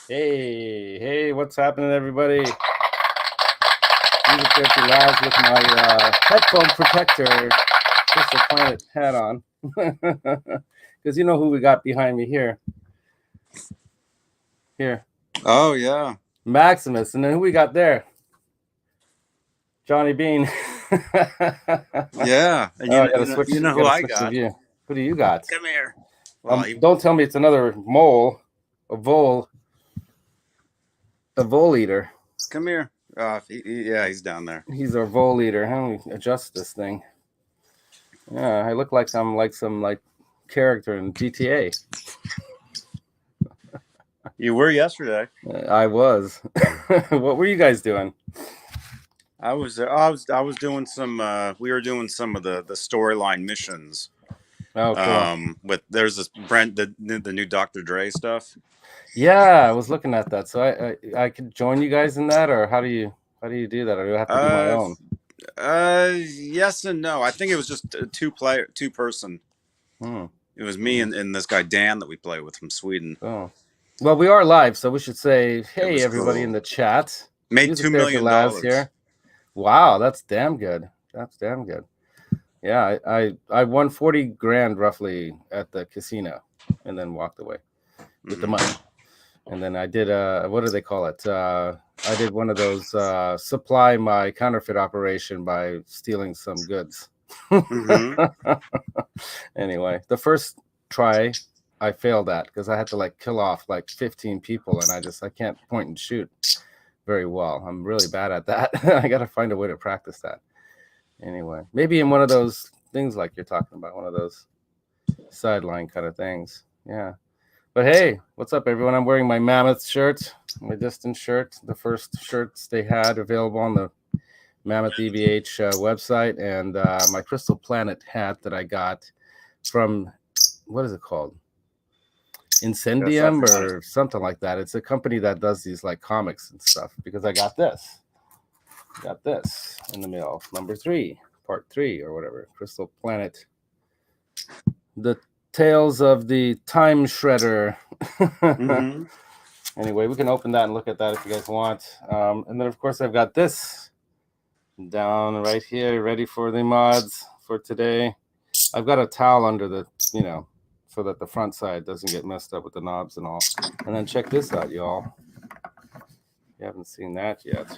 Hey, what's happening, everybody? MusicTherapyLaz with my headphone protector, Crystal Planet hat on. Because you know who we got behind me here. Here. Oh, yeah. Maximus. And then who we got there? Johnny Beane. Yeah. And you know who I got? Who do you got? Come here. Well, don't tell me it's another mole, a vole eater. Come here. Yeah, he's down there. He's our vole eater. How do we adjust this thing? Yeah, I look like I'm like some character in GTA. You were yesterday. I was. What were you guys doing? I was doing some. We were doing some of the storyline missions. Oh, cool. There's this Brent the new Dr. Dre stuff. Yeah, I was looking at that. So I could join you guys in that, or how do you do that? Or do I have to do my own? Yes and no. I think it was just a two person. It was me and this guy Dan that we play with from Sweden. Oh, well, we are live, so we should say, hey, everybody in the chat. Made $2 million here. Wow, that's damn good. That's damn good. Yeah, I won 40 grand roughly at the casino, and then walked away with the money. And then I did what do they call it? I did one of those supply my counterfeit operation by stealing some goods. Anyway, the first try I failed at because I had to kill off 15 people, and I can't point and shoot very well. I'm really bad at that. I got to find a way to practice that. Anyway, maybe in one of those things like you're talking about, one of those sideline kind of things. Yeah. But hey, what's up, everyone? I'm wearing my Mammoth shirt, my Distance shirt, the first shirts they had available on the Mammoth EVH website, and my Crystal Planet hat that I got from, what is it called? Incendium or something like that. It's a company that does these comics and stuff, because I got this. Got this in the mail, number 3, part 3 or whatever. Crystal Planet. The Tales of the Time Shredder. Anyway, we can open that and look at that if you guys want. And then, of course, I've got this down right here, ready for the mods for today. I've got a towel under the, so that the front side doesn't get messed up with the knobs and all. And then check this out, y'all. You haven't seen that yet.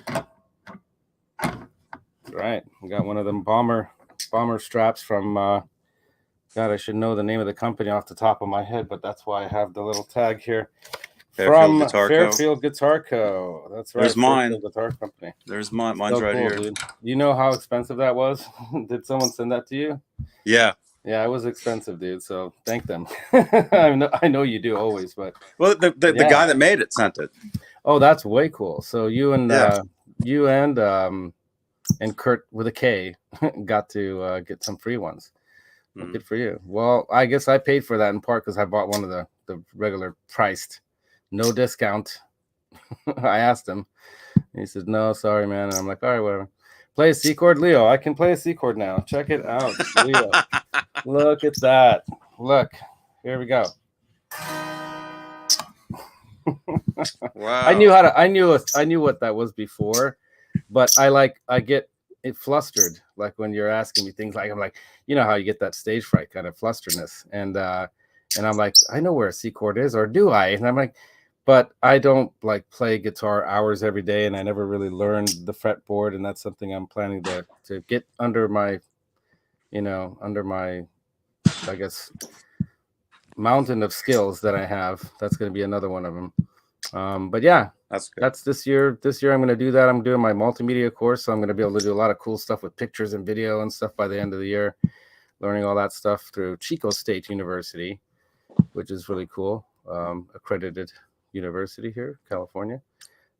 That's right. We got one of them bomber straps from, God, I should know the name of the company off the top of my head, but that's why I have the little tag here. From Fairfield Guitar Co. That's right. There's mine. Fairfield Guitar Company. There's mine. Mine's right here. Dude. You know how expensive that was? Did someone send that to you? Yeah. Yeah, it was expensive, dude. So thank them. I know you do always, but the guy that made it sent it. Oh, that's way cool. So you and Kurt with a K got to get some free ones. Good for you. Well, I guess I paid for that in part because I bought one of the regular priced, no discount. I asked him. He said, no, sorry, man. And I'm like, all right, whatever. Play a C chord, Leo. I can play a C chord now. Check it out, Leo. Look at that. Look, here we go. Wow. I knew what that was before, but I get it flustered, like when you're asking me things I'm like, you know how you get that stage fright kind of flusterness, and I'm like, I know where a C chord is, or do I? And I'm like, but I don't play guitar hours every day, and I never really learned the fretboard, and that's something I'm planning to get under my, I guess, mountain of skills that I have. That's going to be another one of them. But yeah, that's this year. This year I'm going to do that. I'm doing my multimedia course, so I'm going to be able to do a lot of cool stuff with pictures and video and stuff by the end of the year, learning all that stuff through Chico State University, which is really cool. Accredited university here, California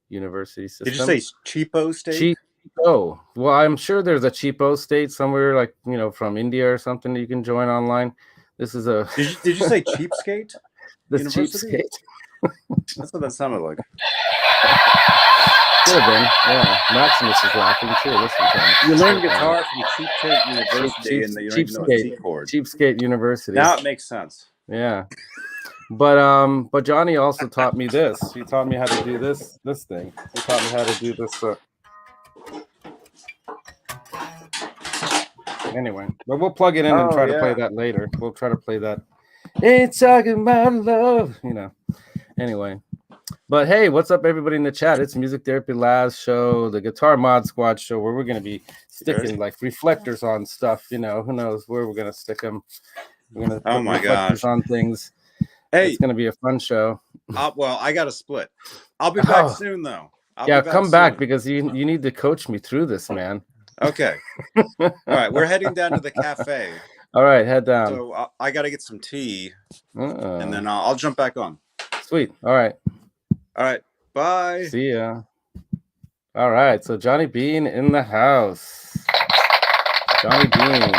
university system. Did you say Cheapo State? Cheapo. Well, I'm sure there's a Cheapo State somewhere, from India or something that you can join online. This is a. Did you say Cheapskate? This Cheapskate. That's what that sounded like. Could have been. Yeah. Maximus is laughing too. Listen to him. You learn guitar from Cheapskate University, and you don't even know a C chord. Cheapskate University. Now it makes sense. Yeah. But Johnny also taught me this. He taught me how to do this thing. He taught me how to do this. Anyway, but we'll plug it in and try to play that later. We'll try to play that. It's talking about love, Anyway, but hey, what's up, everybody in the chat? It's Music Therapy Laz show, the Guitar Mod Squad show, where we're going to be sticking like reflectors on stuff. Who knows where we're going to stick them. We're going to put reflectors on things. Hey, it's going to be a fun show. Well, I got to split. I'll be back soon, though. Come back because you need to coach me through this, man. Okay. All right, we're heading down to the cafe. All right, head down. So I got to get some tea, and then I'll jump back on. Sweet. All right. Bye. See ya. All right. So Johnny Beane in the house. Johnny Beane.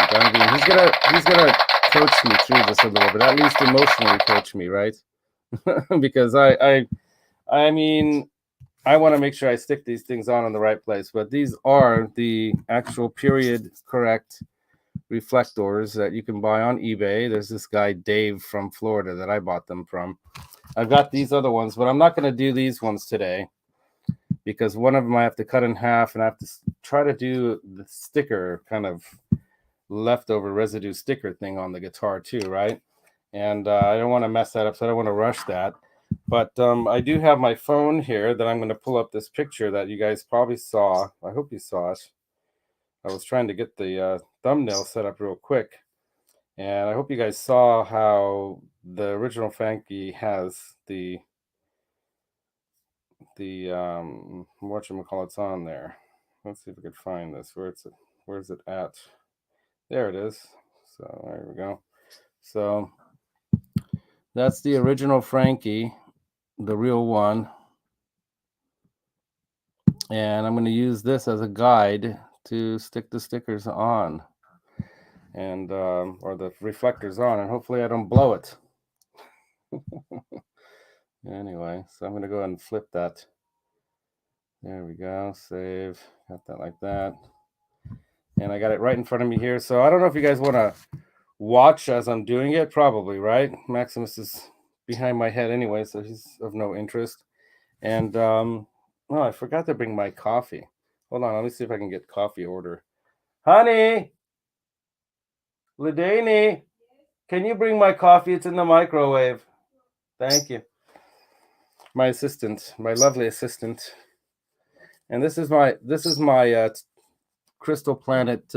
He's gonna coach me through this a little bit, at least emotionally coach me, right? Because I mean, I want to make sure I stick these things on in the right place. But these are the actual period correct reflectors that you can buy on eBay. There's this guy Dave from Florida that I bought them from. I've got these other ones, but I'm not going to do these ones today because one of them I have to cut in half and I have to try to do the sticker kind of leftover residue sticker thing on the guitar too, right? And I don't want to mess that up, so I don't want to rush that. But I do have my phone here that I'm going to pull up this picture that you guys probably saw. I hope you saw it. I was trying to get the thumbnail set up real quick. And I hope you guys saw how the original Frankie has the whatchamacallit's on there. Let's see if we can find this. Where's it at? There it is. So there we go. So that's the original Frankie, the real one. And I'm going to use this as a guide to stick the stickers on. And or the reflectors on, and hopefully I don't blow it. Anyway, so I'm going to go ahead and flip that. There we go. Save. Got that like that. And I got it right in front of me here. So I don't know if you guys want to watch as I'm doing it. Probably, right? Maximus is behind my head anyway, so he's of no interest. And oh, I forgot to bring my coffee. Hold on, let me see if I can get coffee order. Honey, Ladani, can you bring my coffee? It's in the microwave. Thank you. My assistant, my lovely assistant. And this is my Crystal Planet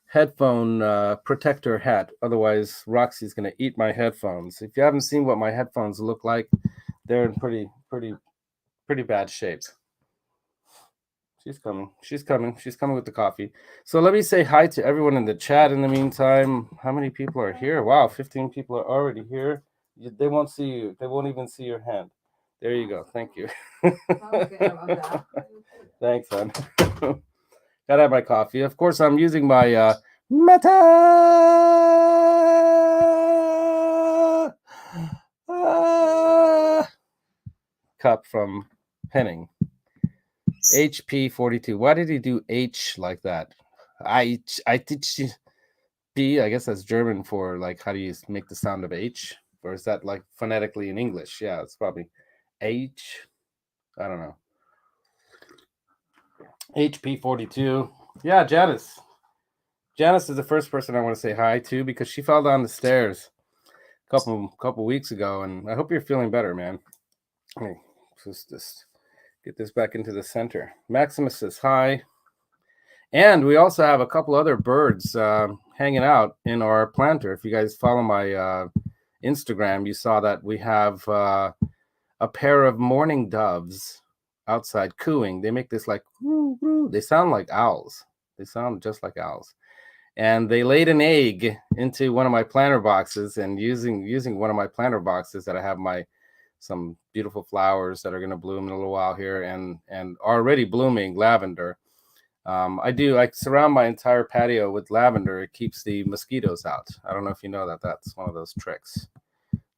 headphone protector hat. Otherwise, Roxy's going to eat my headphones. If you haven't seen what my headphones look like, they're in pretty bad shape. She's coming with the coffee. So let me say hi to everyone in the chat in the meantime. How many people are here? Wow, 15 people are already here. They won't see you. They won't even see your hand. There you go. Thank you. Okay, thanks, hon. Gotta have my coffee. Of course, I'm using my Meta cup from Henning. HP 42. Why did he do H like that? I teach B. I guess that's German for like how do you make the sound of H, or is that like phonetically in English? Yeah, it's probably H. I don't know. HP 42. Yeah, Janice. Janice is the first person I want to say hi to because she fell down the stairs a couple weeks ago, and I hope you're feeling better, man. Hey, just get this back into the center. Maximus says hi. And we also have a couple other birds hanging out in our planter. If you guys follow my Instagram, you saw that we have a pair of mourning doves outside cooing. They make this like, woo, woo. They sound like owls. They sound just like owls. And they laid an egg into one of my planter boxes, and using one of my planter boxes that I have some beautiful flowers that are going to bloom in a little while here and already blooming lavender. I surround my entire patio with lavender. It keeps the mosquitoes out. I don't know if you know that that's one of those tricks.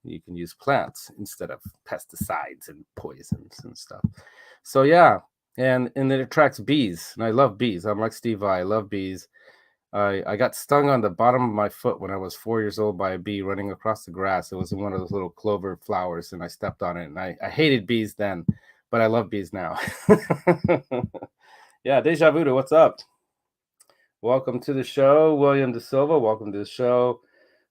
You can use plants instead of pesticides and poisons and stuff. So yeah, and it attracts bees, and I love bees. I'm like Steve Vai. I love bees. I got stung on the bottom of my foot when I was 4 years old by a bee running across the grass. It was in one of those little clover flowers, and I stepped on it. And I hated bees then, but I love bees now. Yeah, Deja Voodoo, what's up? Welcome to the show, William De Silva. Welcome to the show.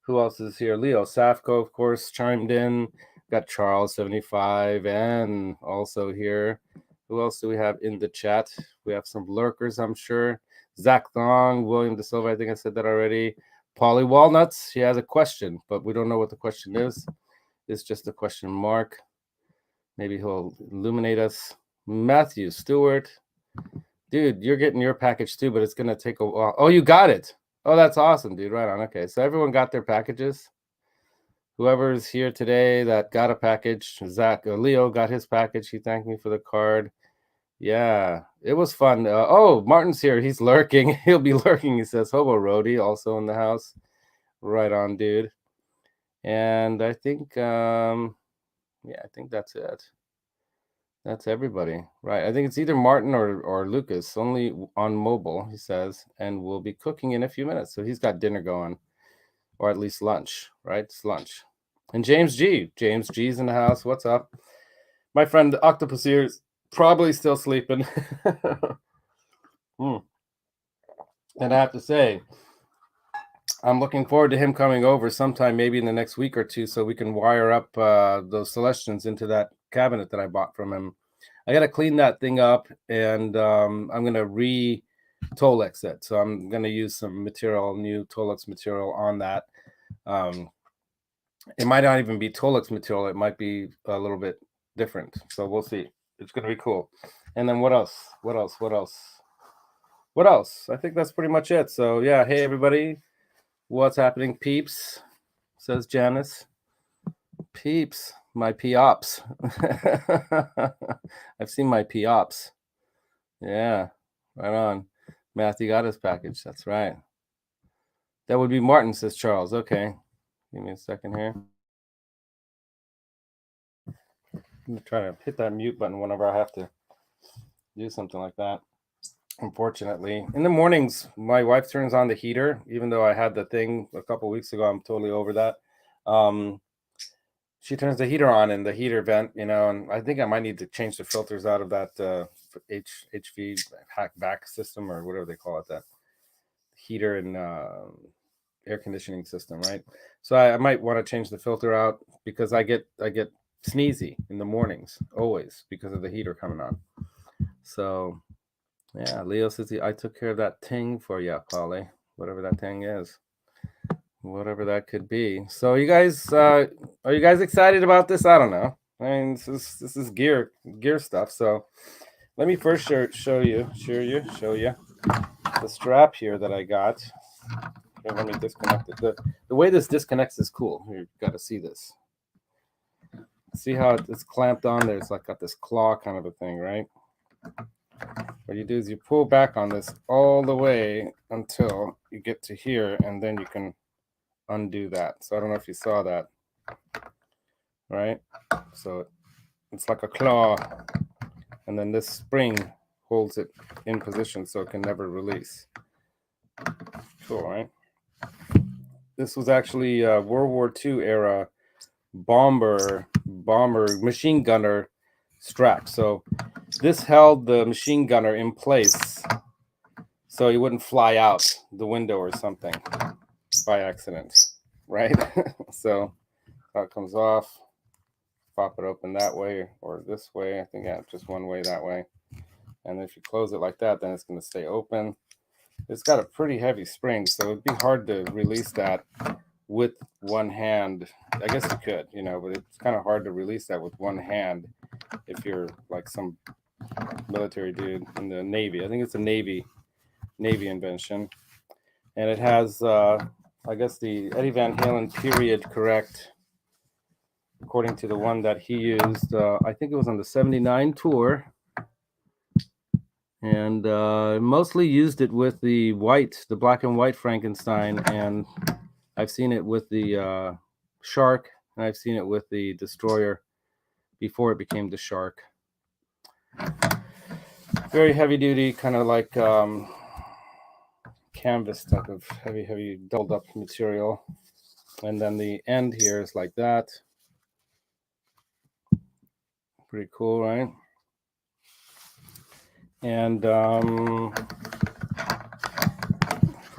Who else is here? Leo Safko, of course, chimed in. Got Charles 75 and also here. Who else do we have in the chat? We have some lurkers, I'm sure. Zach Thong, William De Silva, I think I said that already. Polly Walnuts, he has a question, but we don't know what the question is. It's just a question mark. Maybe he'll illuminate us. Matthew Stewart. Dude, you're getting your package too, but it's going to take a while. Oh, you got it. Oh, that's awesome, dude. Right on. Okay, so everyone got their packages. Whoever's here today that got a package, Leo got his package. He thanked me for the card. Yeah, it was fun. Oh, Martin's here. He's lurking. He'll be lurking. He says, Hobo Roadie, also in the house. Right on, dude. And I think, yeah, I think that's it. That's everybody. Right. I think it's either Martin or Lucas, only on mobile, he says, and we'll be cooking in a few minutes. So he's got dinner going, or at least lunch, right? It's lunch. And James G. James G's in the house. What's up? My friend the Octopus here is probably still sleeping. And I have to say, I'm looking forward to him coming over sometime, maybe in the next week or two, so we can wire up those Celestians into that cabinet that I bought from him. I got to clean that thing up, and I'm going to re-Tolex it. So I'm going to use some material, new Tolex material on that. It might not even be Tolex material. It might be a little bit different. So we'll see. It's going to be cool. And then what else? What else? I think that's pretty much it. So yeah, hey everybody. What's happening, peeps? Says Janice. Peeps, my P-ops. I've seen my P-ops. Yeah, right on. Matthew got his package. That's right. That would be Martin, says Charles. Okay. Give me a second here. I'm going to try to hit that mute button whenever I have to do something like that. Unfortunately, in the mornings, my wife turns on the heater, even though I had the thing a couple weeks ago. I'm totally over that. She turns the heater on in the heater vent, you know, and I think I might need to change the filters out of that HV back system or whatever they call it, that heater and air conditioning system, right? So I might want to change the filter out because I get sneezy in the mornings always because of the heater coming on. So yeah, Leo says I took care of that ting for you, Polly, whatever that thing is. Whatever that could be. So you guys, are you guys excited about this? I don't know. I mean, this is gear stuff. So let me first show you the strap here that I got. Okay, let me disconnect it. The way this disconnects is cool. You got to see this. See how it's clamped on there? It's like got this claw kind of a thing, right? What you do is you pull back on this all the way until you get to here, and then you can undo that. So I don't know if you saw that, right? So it's like a claw, and then this spring holds it in position so it can never release. Cool, right? This was actually World War II era bomber machine gunner strap. So this held the machine gunner in place so he wouldn't fly out the window or something by accident, right? So how it comes off, pop it open that way or this way. I think, yeah, just one way that way. And if you close it like that, then it's going to stay open. It's got a pretty heavy spring, so it'd be hard to release that with one hand. I guess you could, you know, but it's kind of hard to release that with one hand if you're like some military dude in the Navy. I think it's a Navy invention. And it has, I guess, the Eddie Van Halen period correct, according to the one that he used. I think it was on the 79 tour. And mostly used it with the black and white Frankenstein. And I've seen it with the Shark, and I've seen it with the Destroyer before it became the Shark. Very heavy duty, kind of like canvas type of heavy doubled up material. And then the end here is like that. Pretty cool, right? And put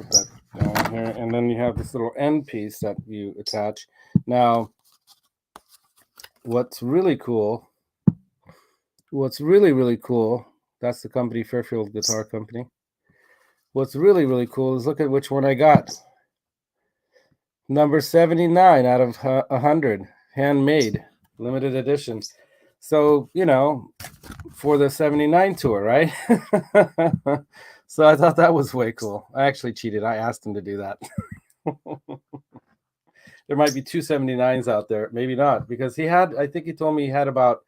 that down here. And then you have this little end piece that you attach. Now, what's really cool, really cool, that's the company, Fairfield Guitar Company. What's really cool is look at which one I got. Number 79 out of 100, handmade, limited edition. So, you know, for the 79 tour, right? So I thought that was way cool. I actually cheated. I asked him to do that. There might be 279s out there. Maybe not, because he had, I think he told me he had about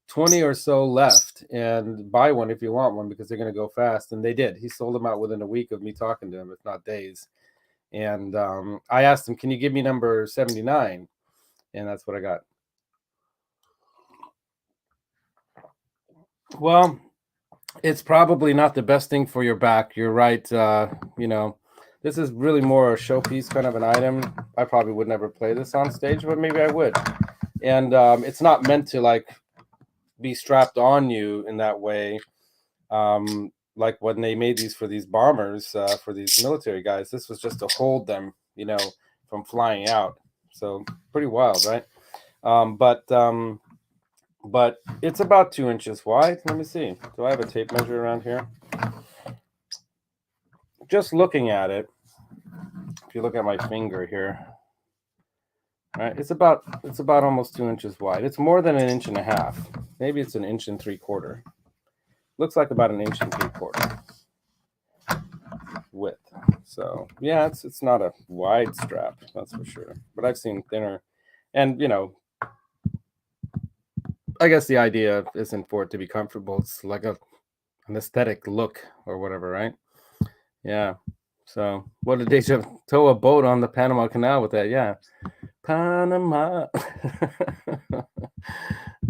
20 or so left, and buy one if you want one, because they're going to go fast. And they did. He sold them out within a week of me talking to him, if not days. And I asked him, can you give me number 79? And that's what I got. Well, it's probably not the best thing for your back. You're right. You know, this is really more a showpiece kind of an item. I probably would never play this on stage, but maybe I would. And it's not meant to like be strapped on you in that way. Like when they made these for these bombers, for these military guys, this was just to hold them, you know, from flying out. So pretty wild, right? But it's about 2 inches wide. Let me see. Do I have a tape measure around here? Just looking at it, if you look at my finger here, right? It's about almost 2 inches wide. It's more than 1.5 inches. Maybe it's 1 3/4 inches. Looks like about 1 3/4 inches width. So yeah, it's not a wide strap, that's for sure. But I've seen thinner, and you know, I guess the idea isn't for it to be comfortable. It's like an aesthetic look or whatever, right? Yeah. So what did they tow a boat on the Panama Canal with that? Yeah, Panama.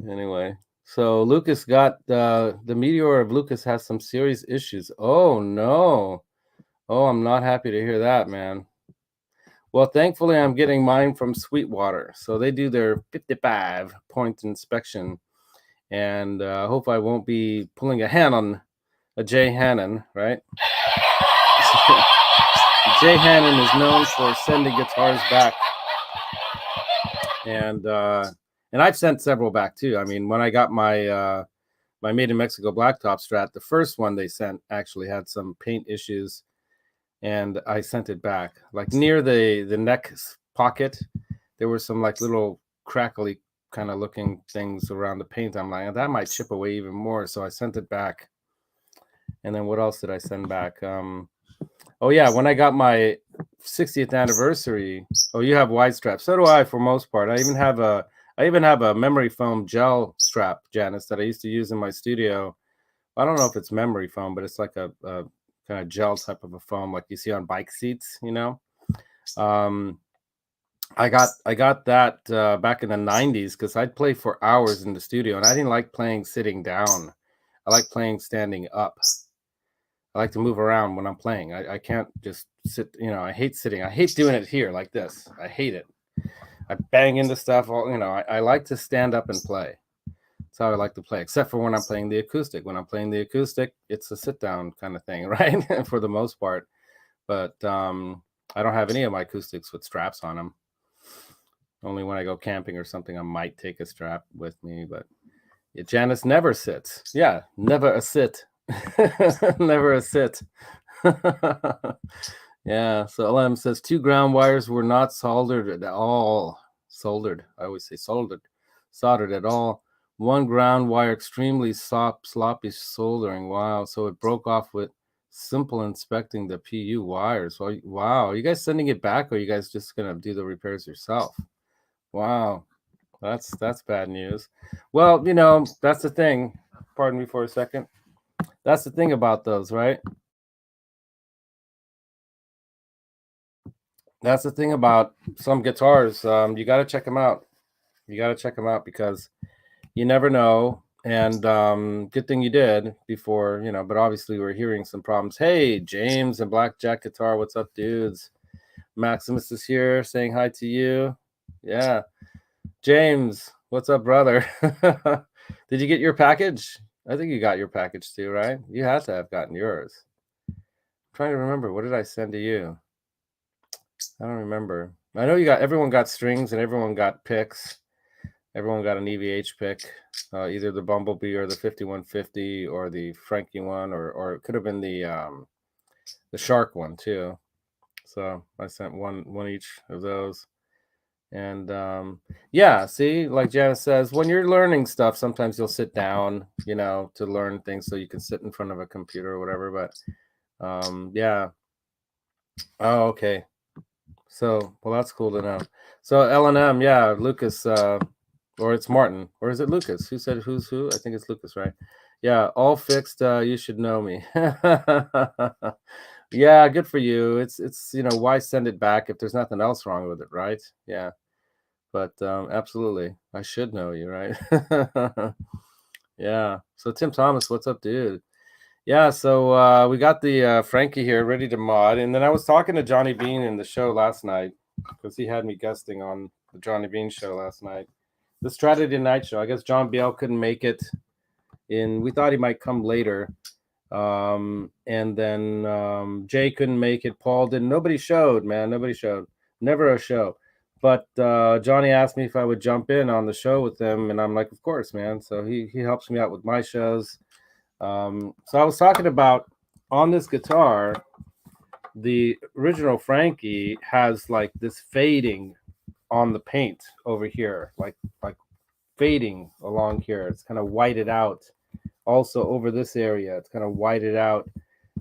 Anyway, so Lucas got the Meteor of Lucas has some serious issues. Oh no. Oh, I'm not happy to hear that, man. Well, thankfully, I'm getting mine from Sweetwater. So they do their 55-point inspection. And I hope I won't be pulling a Hannon, a Jay Hannon, right? Jay Hannon is known for sending guitars back. And I've sent several back, too. I mean, when I got my my Made in Mexico blacktop Strat, the first one they sent actually had some paint issues. And I sent it back, like near the neck pocket. There were some like little crackly kind of looking things around the paint. I'm like, that might chip away even more. So I sent it back. And then what else did I send back? Oh yeah, when I got my 60th anniversary. Oh, you have wide straps. So do I, for most part. I even have a memory foam gel strap, Janice, that I used to use in my studio. I don't know if it's memory foam, but it's like a kind of gel type of a foam like you see on bike seats, you know. I got that back in the 90s because I'd play for hours in the studio, and I didn't like playing sitting down. I like playing standing up. I like to move around when I'm playing. I can't just sit, you know. I hate sitting. I hate doing it here like this. I hate it. I bang into stuff all, you know. I like to stand up and play. That's how I like to play, except for when I'm playing the acoustic. When I'm playing the acoustic, it's a sit-down kind of thing, right? For the most part. But I don't have any of my acoustics with straps on them. Only when I go camping or something, I might take a strap with me. But yeah, Janice never sits. Yeah, never a sit. Never a sit. Yeah, so LM says 2 ground wires were not soldered at all. Soldered. I always say soldered. Soldered at all. 1 ground wire extremely sloppy soldering. Wow. So it broke off with simple inspecting the PU wires. Wow. Are you guys sending it back, or are you guys just going to do the repairs yourself? Wow. That's bad news. Well, you know, that's the thing. Pardon me for a second. That's the thing about those, right? That's the thing about some guitars. You got to check them out. You got to check them out because you never know. And good thing you did before, you know, but obviously we're hearing some problems. Hey, James and Blackjack Guitar, what's up, dudes? Maximus is here saying hi to you. Yeah. James, what's up, brother? Did you get your package? I think you got your package too, right? You had to have gotten yours. I'm trying to remember. What did I send to you? I don't remember. I know everyone got strings and everyone got picks. Everyone got an EVH pick, either the Bumblebee or the 5150 or the Frankie one, or it could have been the Shark one too. So I sent one each of those. And yeah, see, like Janice says, when you're learning stuff, sometimes you'll sit down, you know, to learn things so you can sit in front of a computer or whatever. But yeah. Oh, okay. So, well, that's cool to know. So L&M, yeah, Lucas, or it's Martin, or is it Lucas? Who said who's who? I think it's Lucas, right? Yeah, all fixed. You should know me. Yeah, good for you. It's you know, why send it back if there's nothing else wrong with it, right? Yeah. But absolutely, I should know you, right? Yeah. So Tim Thomas, what's up, dude? Yeah. So we got the Frankie here ready to mod, and then I was talking to Johnny Beane in the show last night because he had me guesting on the Johnny Beane show last night, the Saturday night show. I guess John Biel couldn't make it in. We thought he might come later, and then Jay couldn't make it. Paul didn't. Nobody showed, man. Nobody showed. Never a show. But Johnny asked me if I would jump in on the show with him, and I'm like, of course, man. So he helps me out with my shows. So I was talking about on this guitar, the original Frankie has like this fading on the paint over here, like fading along here. It's kind of whited out. Also over this area, it's kind of whited out,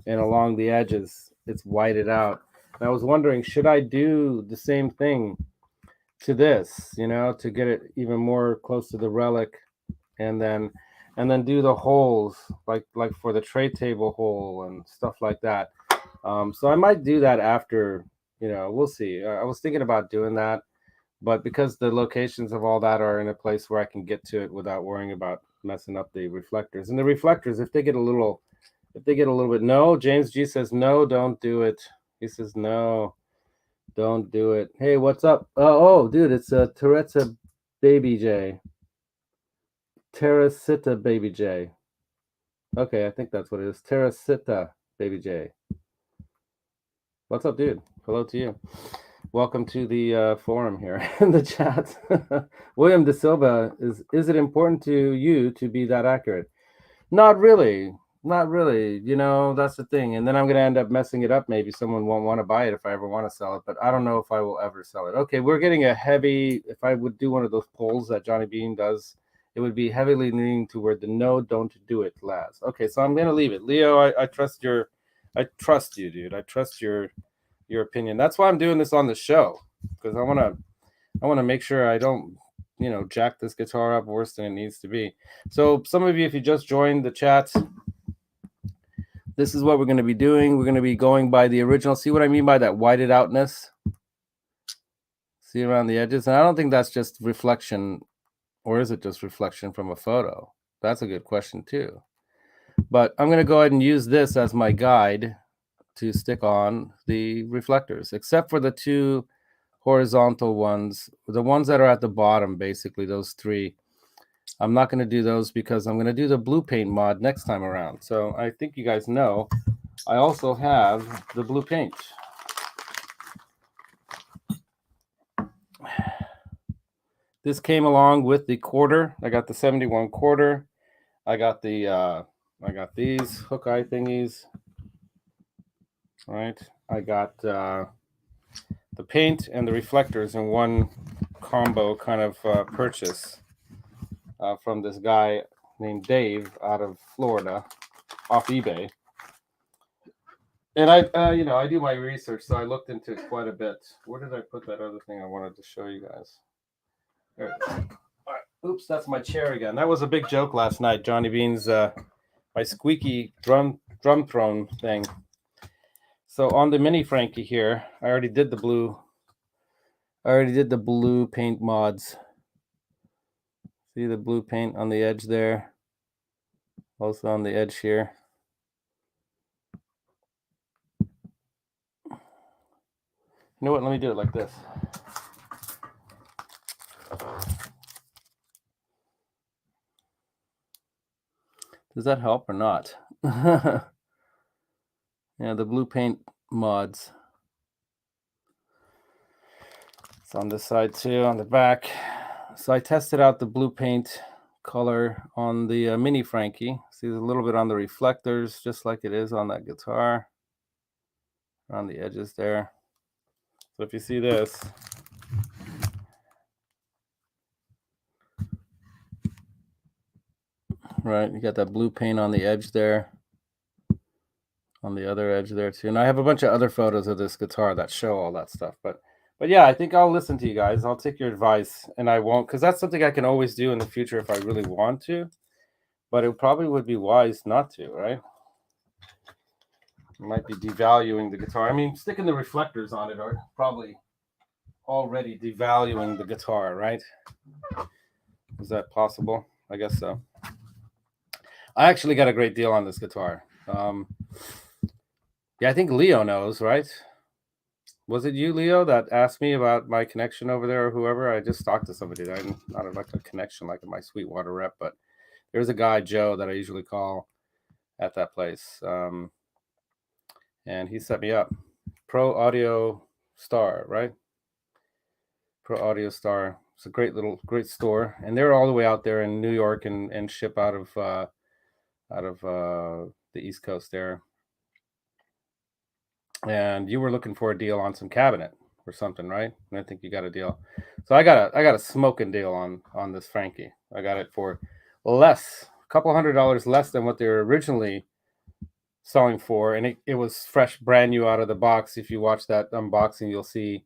and along the edges, it's whited out. And I was wondering, should I do the same thing to this, you know, to get it even more close to the relic, and then do the holes like for the tray table hole and stuff like that. So I might do that after, you know, we'll see. I was thinking about doing that, but because the locations of all that are in a place where I can get to it without worrying about messing up the reflectors. And the reflectors, if they get a little bit, no, James G says no, don't do it. He says no, don't do it. Hey, what's up? Oh, dude, it's Teresa Baby J. Teresita Baby J. Okay, I think that's what it is. Teresita Baby J. What's up, dude? Hello to you. Welcome to the forum here in the chat. William De Silva, is it important to you to be that accurate? Not really. Not really. You know, that's the thing. And then I'm going to end up messing it up. Maybe someone won't want to buy it if I ever want to sell it, but I don't know if I will ever sell it. Okay, we're getting a heavy, if I would do one of those polls that Johnny Beane does, it would be heavily leaning toward the no, don't do it, Laz. Okay, so I'm going to leave it. Leo, I trust you, dude. I trust your opinion. That's why I'm doing this on the show, because I want to make sure I don't, you know, jack this guitar up worse than it needs to be. So some of you, if you just joined the chat, this is what we're going to be doing. We're going to be going by the original. See what I mean by that whited outness? See around the edges? And I don't think that's just reflection, or is it just reflection from a photo? That's a good question too. But I'm going to go ahead and use this as my guide to stick on the reflectors, except for the two horizontal ones, the ones that are at the bottom, basically those three. I'm not going to do those because I'm going to do the blue paint mod next time around. So I think you guys know I also have the blue paint. This came along with the quarter. I got the 71 quarter. I got the I got these hook eye thingies. Right. I got the paint and the reflectors in one combo kind of purchase from this guy named Dave out of Florida off eBay. And I you know, I do my research, so I looked into it quite a bit. Where did I put that other thing I wanted to show you guys? There it is. All right. Oops, that's my chair again. That was a big joke last night. Johnny Beane's my squeaky drum throne thing. So on the mini Frankie here, I already did the blue. I already did the blue paint mods. See the blue paint on the edge there? Also on the edge here. You know what? Let me do it like this. Does that help or not? Yeah, the blue paint mods. It's on this side too, on the back. So I tested out the blue paint color on the mini Frankie. See, there's a little bit on the reflectors, just like it is on that guitar, around the edges there. So if you see this, right, you got that blue paint on the edge there, on the other edge there too. And I have a bunch of other photos of this guitar that show all that stuff. But yeah, I think I'll listen to you guys. I'll take your advice, and I won't, because that's something I can always do in the future if I really want to. But it probably would be wise not to, right? It might be devaluing the guitar. I mean, sticking the reflectors on it are probably already devaluing the guitar, right? Is that possible? I guess so. I actually got a great deal on this guitar. Yeah, I think Leo knows, right? Was it you, Leo, that asked me about my connection over there or whoever? I just talked to somebody that I'm not like a connection like my Sweetwater rep, but there's a guy, Joe, that I usually call at that place. And he set me up. Pro Audio Star, right? Pro Audio Star. It's a great store, and they're all the way out there in New York and ship out of the East Coast there. And you were looking for a deal on some cabinet or something, right? And I think you got a deal. So I got a smoking deal on this Frankie. I got it for less, a couple $100 less than what they were originally selling for, and it was fresh, brand new out of the box. If you watch that unboxing, you'll see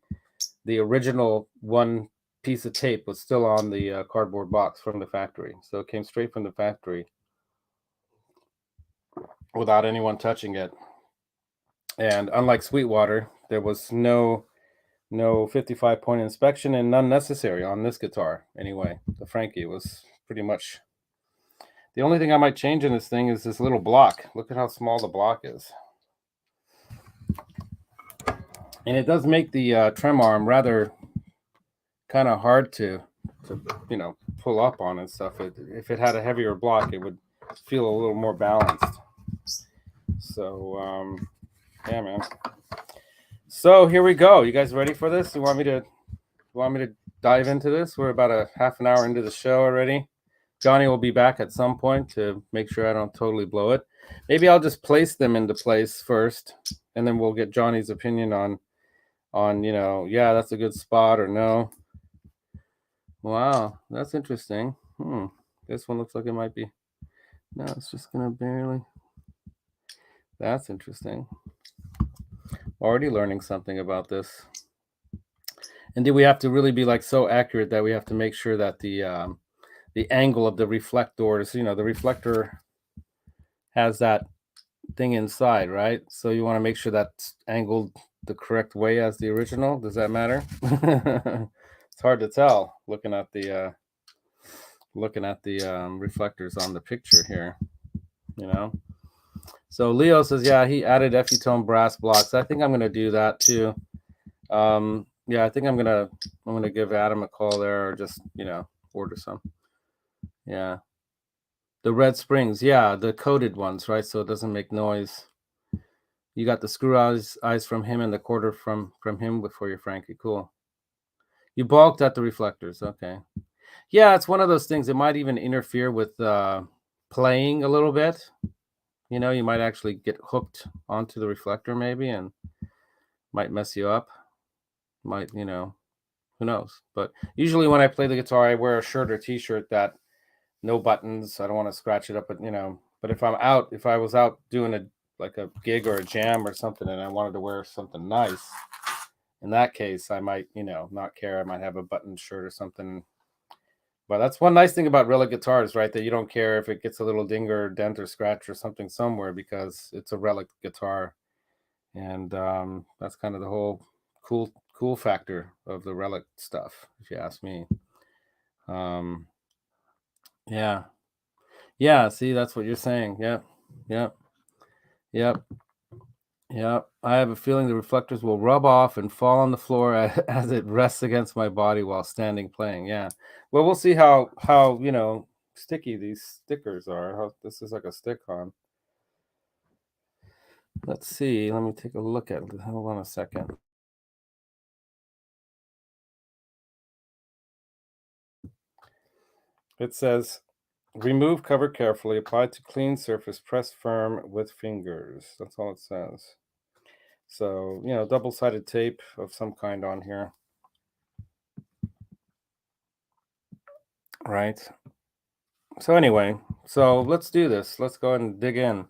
the original one piece of tape was still on the cardboard box from the factory. So it came straight from the factory without anyone touching it. And unlike Sweetwater, there was no 55-point inspection, and none necessary on this guitar anyway. The Frankie was pretty much the only thing I might change in this thing is this little block. Look at how small the block is. And it does make the trem arm rather kind of hard to pull up on and stuff. If it had a heavier block, it would feel a little more balanced. So yeah, man. So here we go. You guys ready for this? You want me to dive into this? We're about a half an hour into the show already. Johnny will be back at some point to make sure I don't totally blow it. Maybe I'll just place them into place first, and then we'll get Johnny's opinion on yeah, that's a good spot or no. Wow, that's interesting. This one looks like it might be. No, it's just gonna barely. That's interesting. Already learning something about this. And do we have to really be like so accurate that we have to make sure that the angle of the reflectors, the reflector has that thing inside, right? So you want to make sure that's angled the correct way as the original. Does that matter? It's hard to tell looking at the reflectors on the picture here, So Leo says, yeah, he added Effie-tone brass blocks. I think I'm going to do that too. Yeah, I think I'm gonna give Adam a call there, or just order some. Yeah, the red springs, yeah, the coated ones, right? So it doesn't make noise. You got the screw eyes from him and the quarter from him for your Frankie. Cool. You balked at the reflectors, okay? Yeah, it's one of those things. It might even interfere with playing a little bit. You might actually get hooked onto the reflector maybe, and might mess you up. Might who knows? But usually when I play the guitar, I wear a shirt or t-shirt that no buttons. I don't want to scratch it up, but but if I was out doing a gig or a jam or something, and I wanted to wear something nice, in that case, I might, not care. I might have a button shirt or something. But that's one nice thing about relic guitars, right? That you don't care if it gets a little ding or dent or scratch or something somewhere, because it's a relic guitar. And that's kind of the whole cool factor of the relic stuff, if you ask me. Yeah. Yeah, see, that's what you're saying. Yep. Yep. Yep. Yep. I have a feeling the reflectors will rub off and fall on the floor as it rests against my body while standing playing. Yeah. Well, we'll see how sticky these stickers are. How this is like a stick-on. Let's see. Let me take a look at it. Hold on a second. It says, remove cover carefully, apply to clean surface, press firm with fingers. That's all it says. So, double-sided tape of some kind on here. Right. So anyway, let's do this. Let's go ahead and dig in.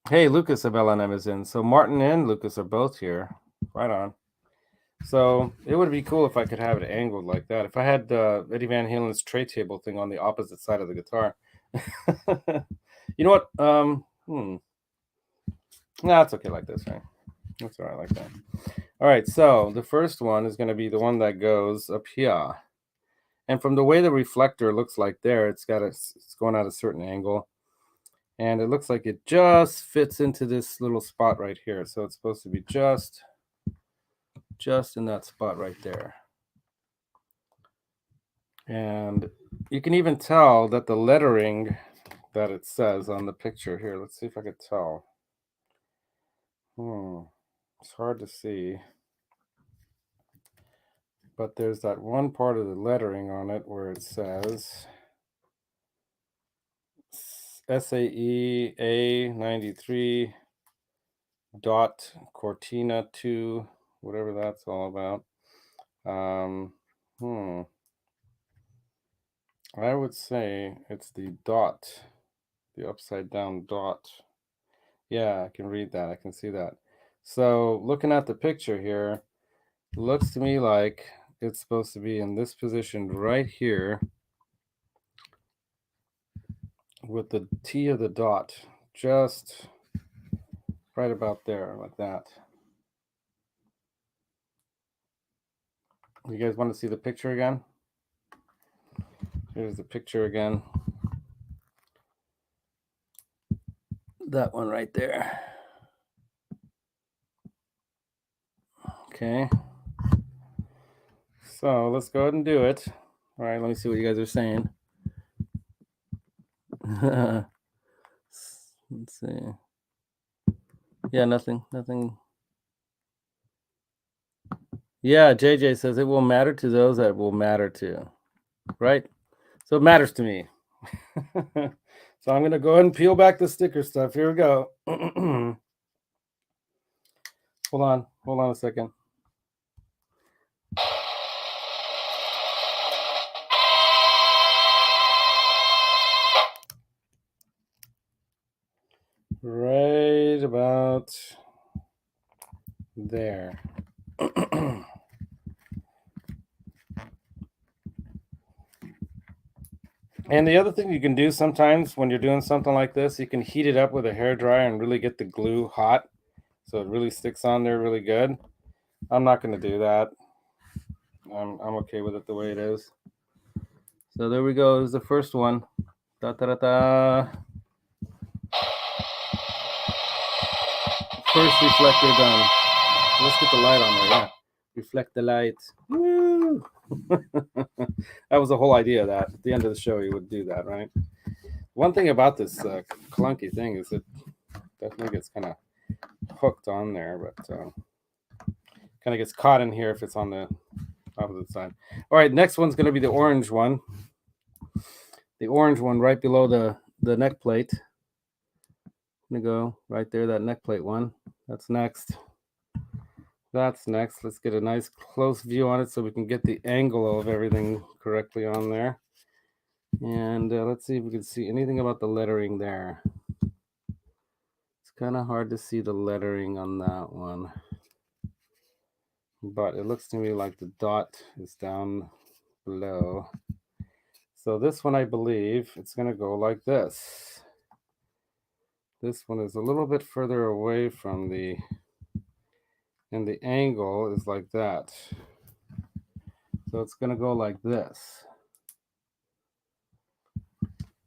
Hey, Lucas of LNM is in. So Martin and Lucas are both here. Right on. So it would be cool if I could have it angled like that. If I had Eddie Van Halen's tray table thing on the opposite side of the guitar. You know what? Nah, it's okay like this, right? That's all right like that. All right, so the first one is going to be the one that goes up here. And from the way the reflector looks like there, it's going at a certain angle. And it looks like it just fits into this little spot right here. So it's supposed to be just in that spot right there. And you can even tell that the lettering that it says on the picture here. Let's see if I could tell. It's hard to see. But there's that one part of the lettering on it where it says SAE A93 dot Cortina 2, whatever that's all about. I would say it's the dot, the upside down dot. Yeah, I can read that. I can see that. So looking at the picture here, it looks to me like it's supposed to be in this position right here with the T of the dot just right about there, like that. You guys want to see the picture again? Here's the picture again. That one right there. Okay. So let's go ahead and do it. All right, let me see what you guys are saying. Let's see. Yeah, nothing. Yeah, JJ says it will matter to those that will matter to. Right? So it matters to me. So I'm going to go ahead and peel back the sticker stuff. Here we go. Hold on a second. Right about there. And the other thing you can do sometimes when you're doing something like this, you can heat it up with a hairdryer and really get the glue hot so it really sticks on there really good. I'm not going to do that. I'm okay with it the way it is. So there we go. Is the first one. Da, da, da, da. First reflector done. Let's get the light on there. Yeah. Reflect the light. Woo! That was the whole idea of that. At the end of the show, you would do that, right? One thing about this clunky thing is it definitely gets kind of hooked on there, but kind of gets caught in here if it's on the opposite side. All right, next one's going to be the orange one. The orange one right below the neck plate. I'm going to go right there, that neck plate one. That's next. That's next. Let's get a nice close view on it so we can get the angle of everything correctly on there. And let's see if we can see anything about the lettering there. It's kind of hard to see the lettering on that one. But it looks to me like the dot is down below. So this one, I believe, it's going to go like this. This one is a little bit further away from and the angle is like that. So it's going to go like this.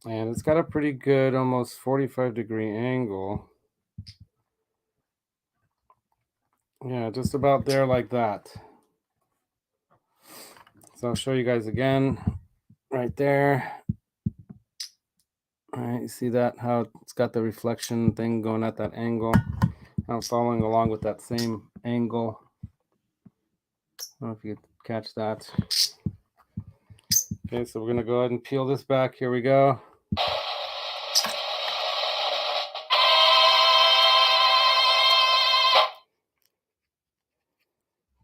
And it's got a pretty good, almost 45-degree angle. Yeah, just about there like that. So I'll show you guys again, right there. All right, you see that, how it's got the reflection thing going at that angle. I'm following along with that same angle. I don't know if you catch that. Okay, so we're gonna go ahead and peel this back. Here we go.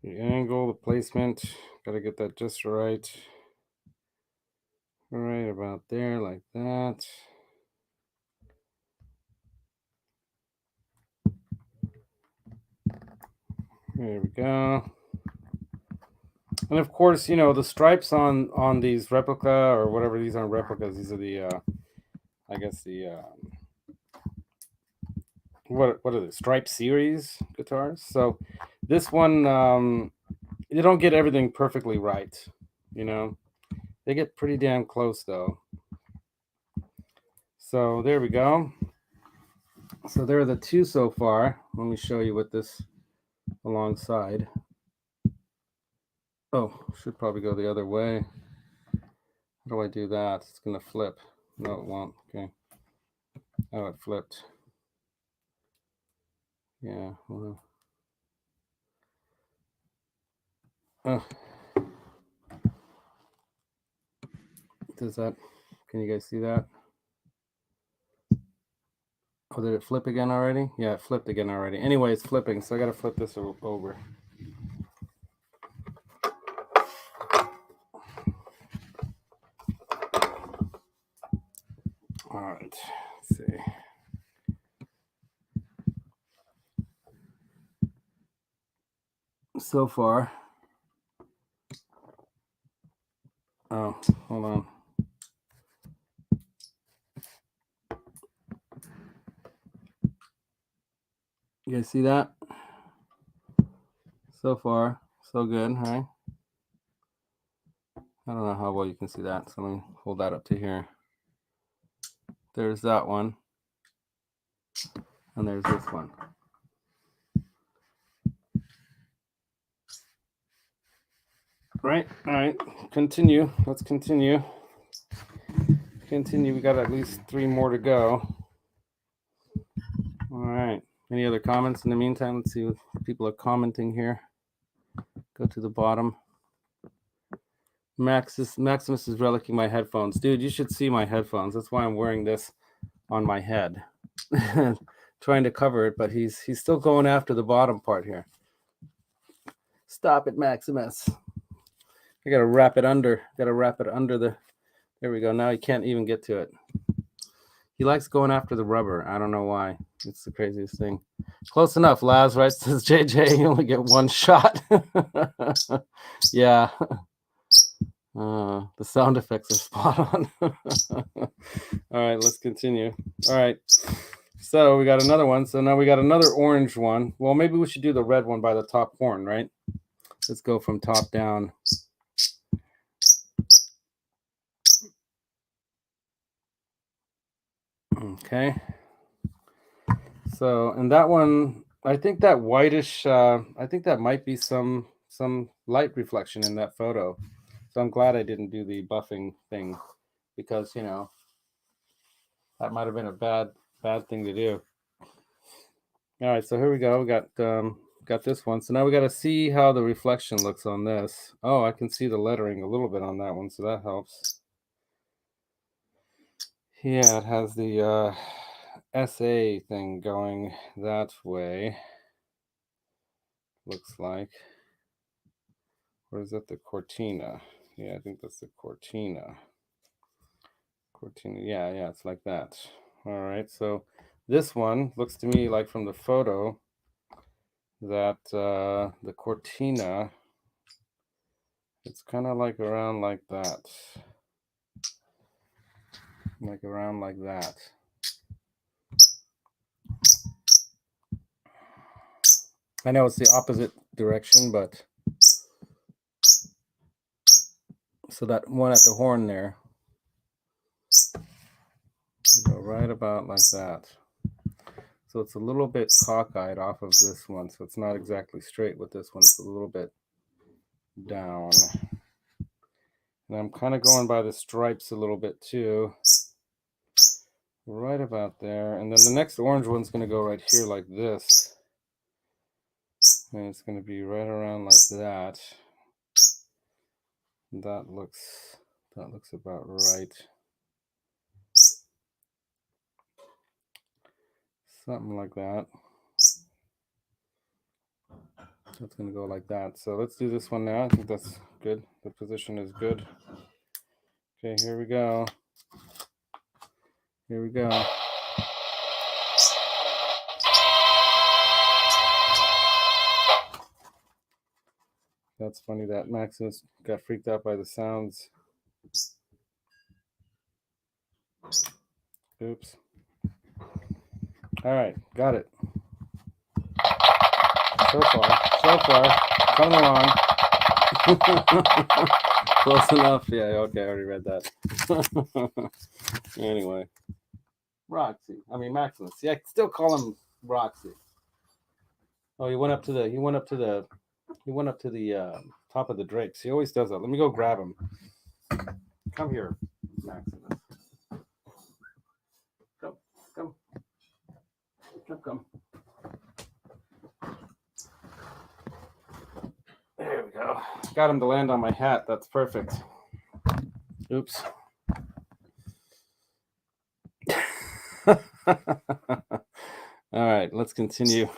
The angle, the placement, gotta get that just right. Right about there, like that. There we go. And of course, you know, the stripes on these replica, or whatever, these aren't replicas, these are the I guess the what are the Stripe series guitars. So this one, you don't get everything perfectly right, you know. They get pretty damn close though. So there we go. So there are the two so far. Let me show you with this alongside. Oh, should probably go the other way. How do I do that? It's gonna flip. No, it won't. Okay. Oh, it flipped. Yeah. Well. Oh. Does that? Can you guys see that? Oh, did it flip again already? Yeah, it flipped again already. Anyway, it's flipping, so I gotta flip this over. All right, let's see. So far. Oh, hold on. You guys see that? So far, so good, right? I don't know how well you can see that, so let me hold that up to here. There's that one. And there's this one. Right, all right, continue. Let's continue. Continue, we got at least 3 more to go. All right, any other comments in the meantime? Let's see what people are commenting here. Go to the bottom. Maximus is relicking my headphones. Dude, you should see my headphones. That's why I'm wearing this on my head. Trying to cover it, but he's still going after the bottom part here. Stop it, Maximus. I gotta wrap it under. Gotta wrap it under the. There we go. Now he can't even get to it. He likes going after the rubber. I don't know why. It's the craziest thing. Close enough, Laz, right? Says JJ. You only get one shot. Yeah. The sound effects are spot on. All right, let's continue. All right. So we got another one. So now we got another orange one. Well, maybe we should do the red one by the top horn, right? Let's go from top down. Okay. So, and that one, I think that whitish, I think that might be some light reflection in that photo. So I'm glad I didn't do the buffing thing, because, you know, that might have been a bad thing to do. All right, so here we go. We got this one. So now we got to see how the reflection looks on this. Oh, I can see the lettering a little bit on that one, so that helps. Yeah, it has the SA thing going that way. Looks like. Or is that the Cortina? Yeah, I think that's the Cortina. Cortina, yeah, it's like that. All right, so this one looks to me like from the photo that the Cortina, it's kind of like around like that. Like around like that. I know it's the opposite direction, but so that one at the horn there. Go right about like that. So it's a little bit cockeyed off of this one, so it's not exactly straight with this one. It's a little bit down. And I'm kind of going by the stripes a little bit too. Right about there. And then the next orange one's going to go right here like this. And it's going to be right around like that. That looks about right. Something like that. That's going to go like that. So let's do this one now. I think that's good. The position is good. Okay, here we go. Here we go. That's funny that Maximus got freaked out by the sounds. Oops. All right, got it. So far, coming along. Close enough. Yeah, okay, I already read that. Anyway, Maximus. Yeah, I can still call him Roxy. Oh, he went up to the top of the drapes. He always does that. Let me go grab him. Come here, Maximus. Come. There we go. Got him to land on my hat. That's perfect. Oops. All right, let's continue.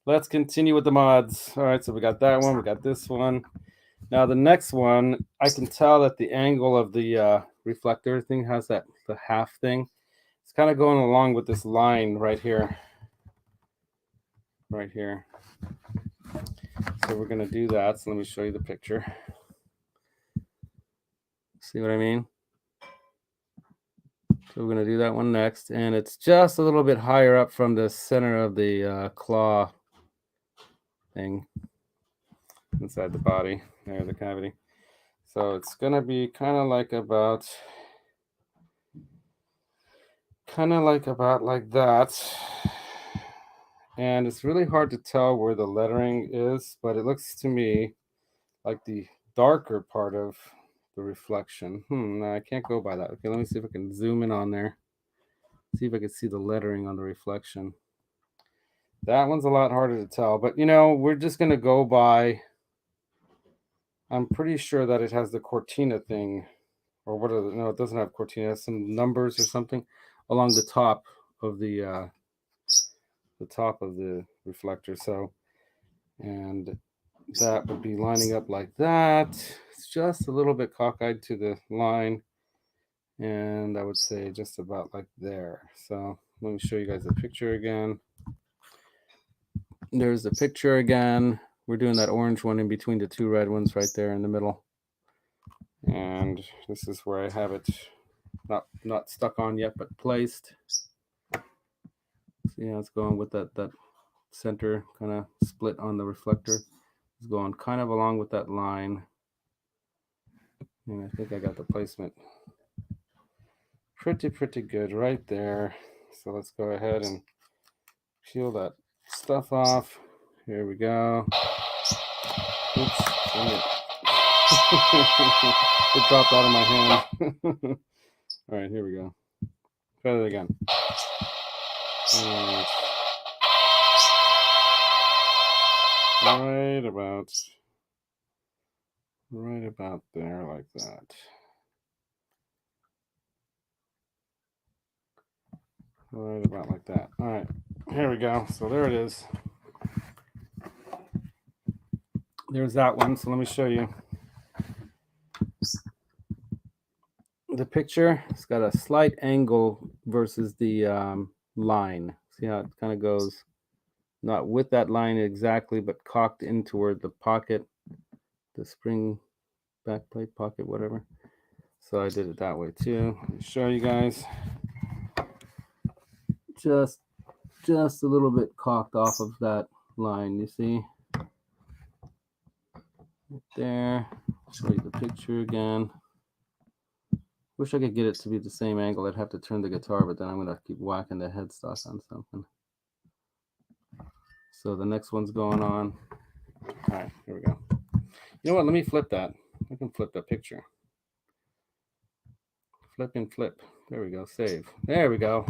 Let's continue with the mods. All right, so we got that one. We got this one. Now the next one, I can tell that the angle of the reflector thing has the half thing. It's kind of going along with this line right here. Right here. So we're going to do that. So let me show you the picture. See what I mean? So we're going to do that one next. And it's just a little bit higher up from the center of the claw thing inside the body. There, the cavity. So it's going to be kind of like about like that. And it's really hard to tell where the lettering is, but it looks to me like the darker part of the reflection. No, I can't go by that. Okay, let me see if I can zoom in on there. See if I can see the lettering on the reflection. That one's a lot harder to tell, but we're just going to go by, I'm pretty sure that it has the Cortina thing, or what are no, it doesn't have Cortina. It has some numbers or something along the top of the reflector. So, and that would be lining up like that. It's just a little bit cockeyed to the line, and I would say just about like there. So let me show you guys the picture again. There's the picture again. We're doing that orange one in between the two red ones right there in the middle, and this is where I have it not stuck on yet, but placed. See how it's going with that center kind of split on the reflector. It's going kind of along with that line. And I think I got the placement pretty good right there. So let's go ahead and peel that stuff off. Here we go. Oops, dang it. It dropped out of my hand. All right, here we go. Try it again. Right about there, like that. Right about like that. All right, here we go. So there it is. There's that one. So let me show you the picture. It's got a slight angle versus the line. See how it kind of goes, not with that line exactly, but cocked in toward the pocket, the spring backplate pocket, whatever. So I did it that way too. Let me show you guys. Just a little bit cocked off of that line, you see? Right there. Show you the picture again. Wish I could get it to be the same angle. I'd have to turn the guitar, but then I'm going to keep whacking the headstock on something. So the next one's going on. All right, here we go. You know what? Let me flip that. I can flip the picture. Flip and flip. There we go. Save. There we go.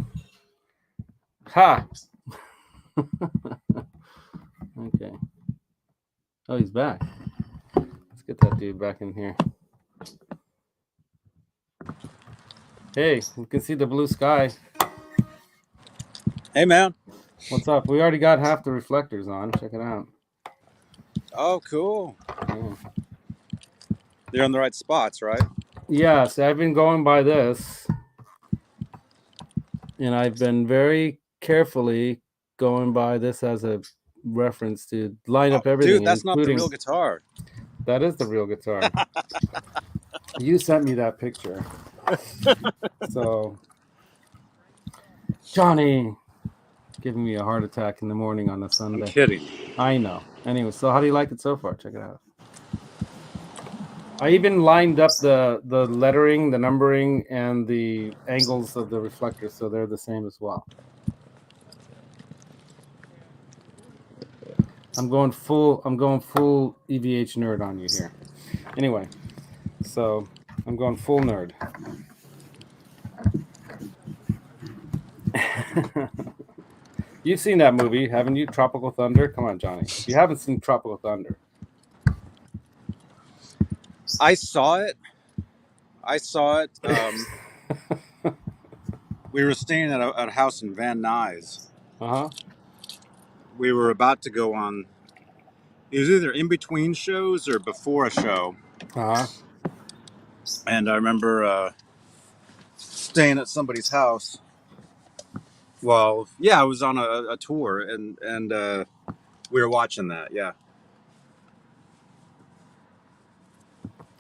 Ha! Okay. Oh, he's back. Let's get that dude back in here. Hey, you can see the blue sky. Hey, man. What's up? We already got half the reflectors on. Check it out. Oh, cool. Yeah. They're on the right spots, right? Yeah, so I've been going by this. And I've been very carefully going by this as a reference to line up everything. Dude, that's not the real guitar. That is the real guitar. You sent me that picture. So, Johnny giving me a heart attack in the morning on a Sunday. I'm kidding. I know. Anyway, so how do you like it so far? Check it out. I even lined up the lettering, the numbering, and the angles of the reflectors, so they're the same as well. I'm going full EVH nerd on you here. Anyway, so I'm going full nerd. You've seen that movie, haven't you? Tropical Thunder? Come on, Johnny. You haven't seen Tropical Thunder. I saw it. We were staying at a house in Van Nuys. Uh-huh. We were about to go on. It was either in between shows or before a show. Uh-huh. And I remember staying at somebody's house. Well, yeah, I was on a tour, and we were watching that. Yeah.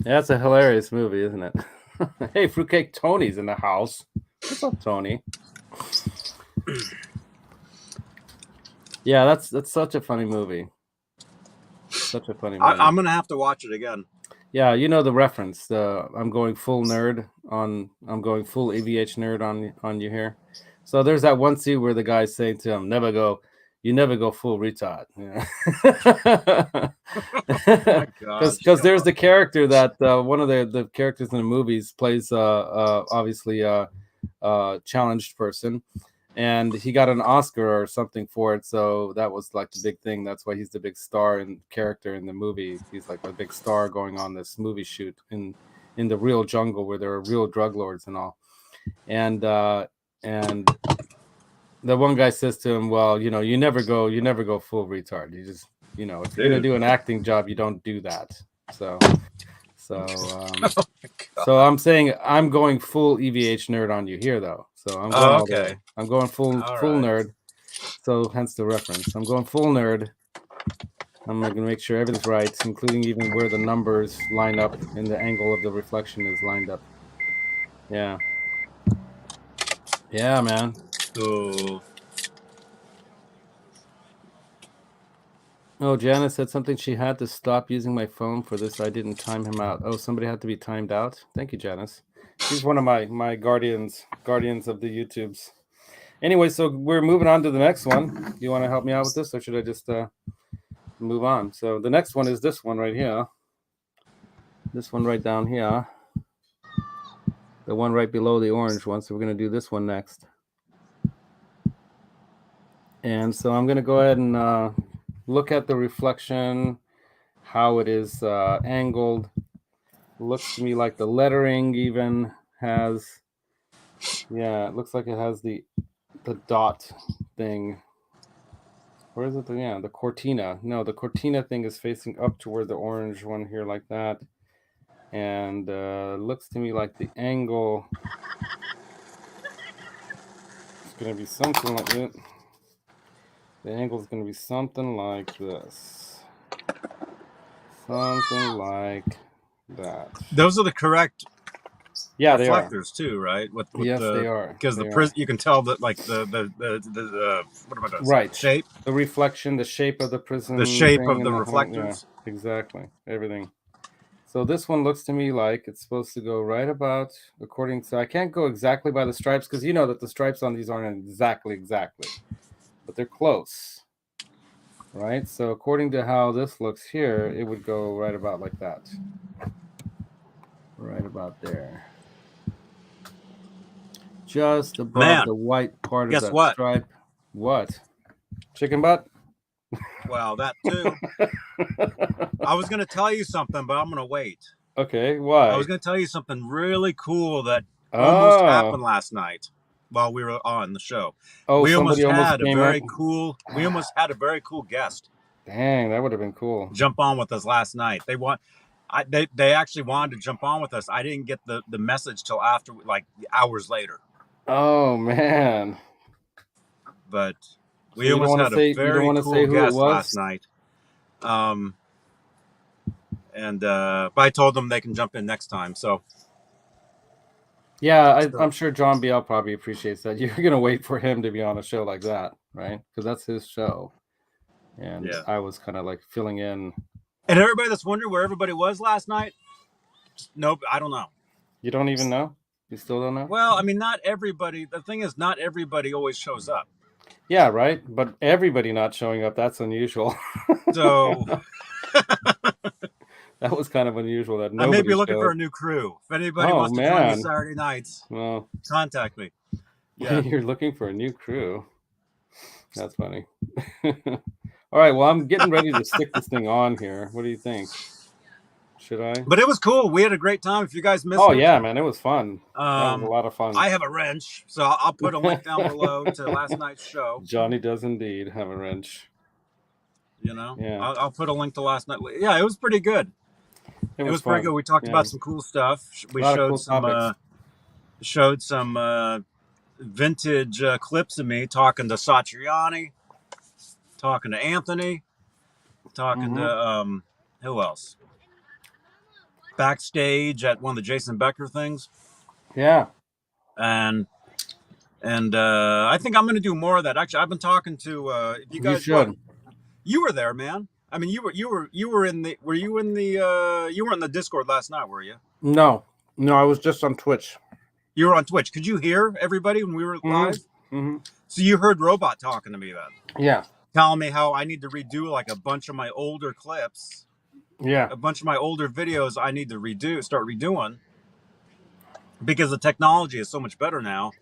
That's a hilarious movie, isn't it? Hey, Fruitcake Tony's in the house. What's up, Tony? Yeah, that's such a funny movie. Such a funny movie. I'm gonna have to watch it again. Yeah, you know the reference. I'm going full nerd on. I'm going full EVH nerd on you here. So there's that one scene where the guy's saying to him, "You never go full retard." Because there's the character that one of the characters in the movies plays obviously a challenged person, and he got an Oscar or something for it. So that was like the big thing. That's why he's the big star and character in the movie. He's like a big star going on this movie shoot in the real jungle where there are real drug lords and all. And the one guy says to him, "Well, you know, you never go full retard. You just, you know, if you're gonna do an acting job, you don't do that." So I'm saying I'm going full EVH nerd on you here, though. So I'm going I'm going full nerd. So hence the reference. I'm going full nerd. I'm going to make sure everything's right, including even where the numbers line up and the angle of the reflection is lined up. Yeah. Yeah, man. Oh, Janice said something. She had to stop using my phone for this. I didn't time him out. Oh, somebody had to be timed out. Thank you, Janice. She's one of my guardians of the YouTubes. Anyway, so we're moving on to the next one. Do you want to help me out with this, or should I just move on? So the next one is this one right here. This one right down here. The one right below the orange one. So we're going to do this one next. And so I'm going to go ahead and look at the reflection, how it is angled. Looks to me like the lettering even has, yeah, it looks like it has the dot thing. Where is it? Yeah, the cortina. No, the cortina thing is facing up toward the orange one here like that. And looks to me like the angle is going to be something like it. The angle is going to be something like this. Something like that. Those are the correct reflectors they are. too, right? Yes, they are. Because you can tell that, like the what am I going to say? Right. Shape. The reflection, the shape of the prism. The shape of the reflectors. Yeah, exactly. Everything. So this one looks to me like it's supposed to go right about according. So I can't go exactly by the stripes because you know that the stripes on these aren't exactly, but they're close, right? So according to how this looks here, it would go right about like that, right about there, just above Man, the white part of guess that what? stripe. What? Chicken butt? Well, that too. I was going to tell you something, but I'm going to wait. Okay, I was why? going to tell you something really cool that almost Oh, happened last night while we were on the show. oh, We almost somebody almost had a came very in. cool. We almost had a very cool guest Dang, that would have been cool. jump on with us last night. They actually wanted to jump on with us. I didn't get the message till after, like hours later. Oh man. But So we you don't almost want to had a say very who cool it guest last was? night. But I told them they can jump in next time. So Yeah, I'm sure John BL probably appreciates that. You're gonna wait for him to be on a show like that, right? Because that's his show, and yeah. I was kind of like filling in. And everybody that's wondering where everybody was last night, nope, I don't know. You don't even know? You still don't know? Well, I mean, not everybody. The thing is, not everybody always shows up. Yeah, right. But everybody not showing up—that's unusual. So That was kind of unusual that I may be nobody looking for showed. a new crew. If anybody Oh wants to join me man. Saturday nights, Well, contact me. Yeah. you're looking for a new crew. That's funny. All right. Well, I'm getting ready to stick this thing on here. What do you think? Should I? But it was cool. We had a great time. If you guys missed Oh it, yeah, man, it was fun. That was a lot of fun. I have a wrench, so I'll put a link down below to last night's show. Johnny does indeed have a wrench. You know, Yeah, I'll put a link to last night. Yeah, it was pretty good. it It was was pretty fun. good. We talked Yeah, about some cool stuff. a We lot of cool topics. showed some vintage clips of me talking to Satriani, talking to Anthony, talking to who else? Backstage at one of the Jason Becker things. Yeah, And I think I'm going to do more of that. Actually, I've been talking to if you you guys, well, should. you were there, man. I mean, you were in the you were in the Discord last night, were you? No, I was just on Twitch. You were on Twitch. Could you hear everybody when we were live? Mm-hmm. So you heard Robot talking to me then? Yeah, Telling me how I need to redo like a bunch of my older clips, yeah. a bunch of my older videos. I need to start redoing because the technology is so much better now,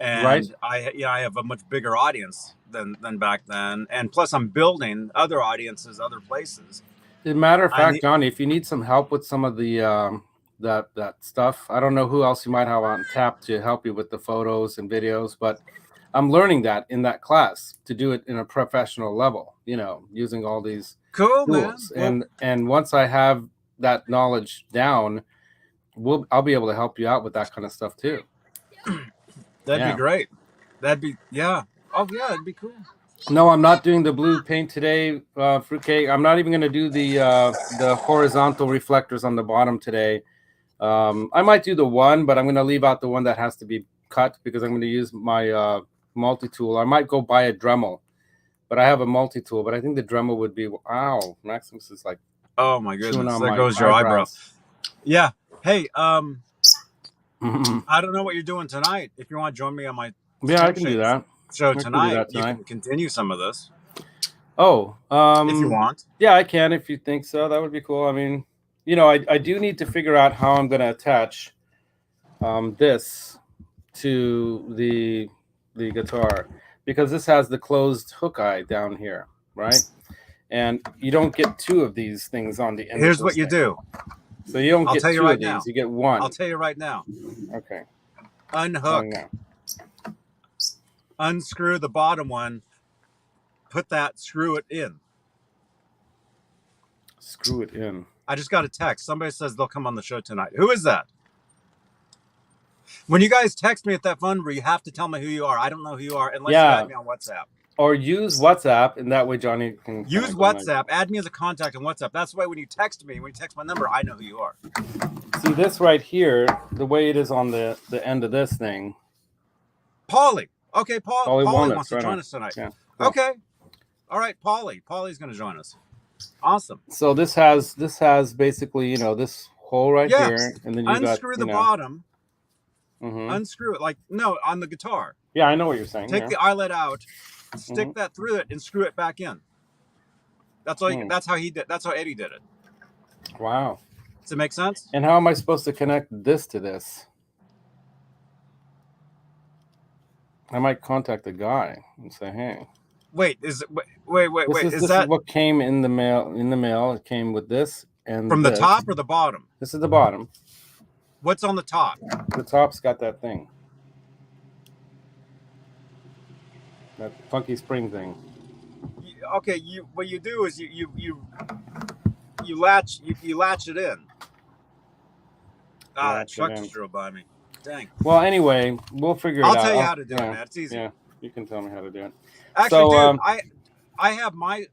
and Right. I have a much bigger audience than back then, and plus I'm building other audiences, other places. As a matter of fact, Johnny, if you need some help with some of the that stuff, I don't know who else you might have on tap to help you with the photos and videos, but I'm learning that in that class to do it in a professional level. You know, using all these Cool, tools, man. Well, and once I have that knowledge down, I'll be able to help you out with that kind of stuff too. That'd be great. That'd be Oh yeah, it'd be cool. No, I'm not doing the blue paint today, Fruitcake. I'm not even going to do the horizontal reflectors on the bottom today. I might do the one, but I'm going to leave out the one that has to be cut because I'm going to use my multi-tool. I might go buy a Dremel, but I have a multi-tool. But I think the Dremel would be, wow, Maximus is like, oh my goodness, there goes your eyebrow. Yeah. Hey, I don't know what you're doing tonight. If you want to join me on my I can do that. Show tonight, you can continue some of this. Oh, if you want. Yeah, I can if you think so. That would be cool. I mean, you know, I do need to figure out how I'm going to attach this to the guitar because this has the closed hook eye down here, right? And you don't get two of these things on the end. Here's what you do. So you don't get two of these. You get one. I'll tell you right now. Okay. Unhook. Unscrew the bottom one. Screw it in. Screw it in. I just got a text. Somebody says they'll come on the show tonight. Who is that? When you guys text me at that phone number, you have to tell me who you are. I don't know who you are unless you add me on WhatsApp. Or use WhatsApp, and that way Johnny can use WhatsApp. Add me as a contact on WhatsApp. That's the way when you text me, when you text my number, I know who you are. See this right here, the way it is on the end of this thing. Paulie. Okay, Paulie wants to join us tonight. Yeah. Okay. All right, Paulie's going to join us. Awesome. So this has basically, you know, this hole right here, and then you got, unscrew you the know, bottom. mhm. Unscrew it, like, no, on the guitar. Yeah, I know what you're saying. Take Yeah. the eyelet out, stick Mhm. that through it, and screw it back in. That's all. Hmm. That's how he did. That's how Eddie did it. Wow. Does it make sense? And how am I supposed to connect this to this? I might contact the guy and say, hey. Wait, wait. This Is is that what came in the mail. In the mail, it came with this and from the this. top or the bottom? This is the bottom. What's on the top? The top's got that thing. That funky spring thing. Okay, what you do is you latch it in. Ah, that truck just drove by me. Dang. Well, anyway, we'll figure it out. I'll tell you how to do it, man. It's easy. Yeah, you can tell me how to do it. Actually, so, dude, I have my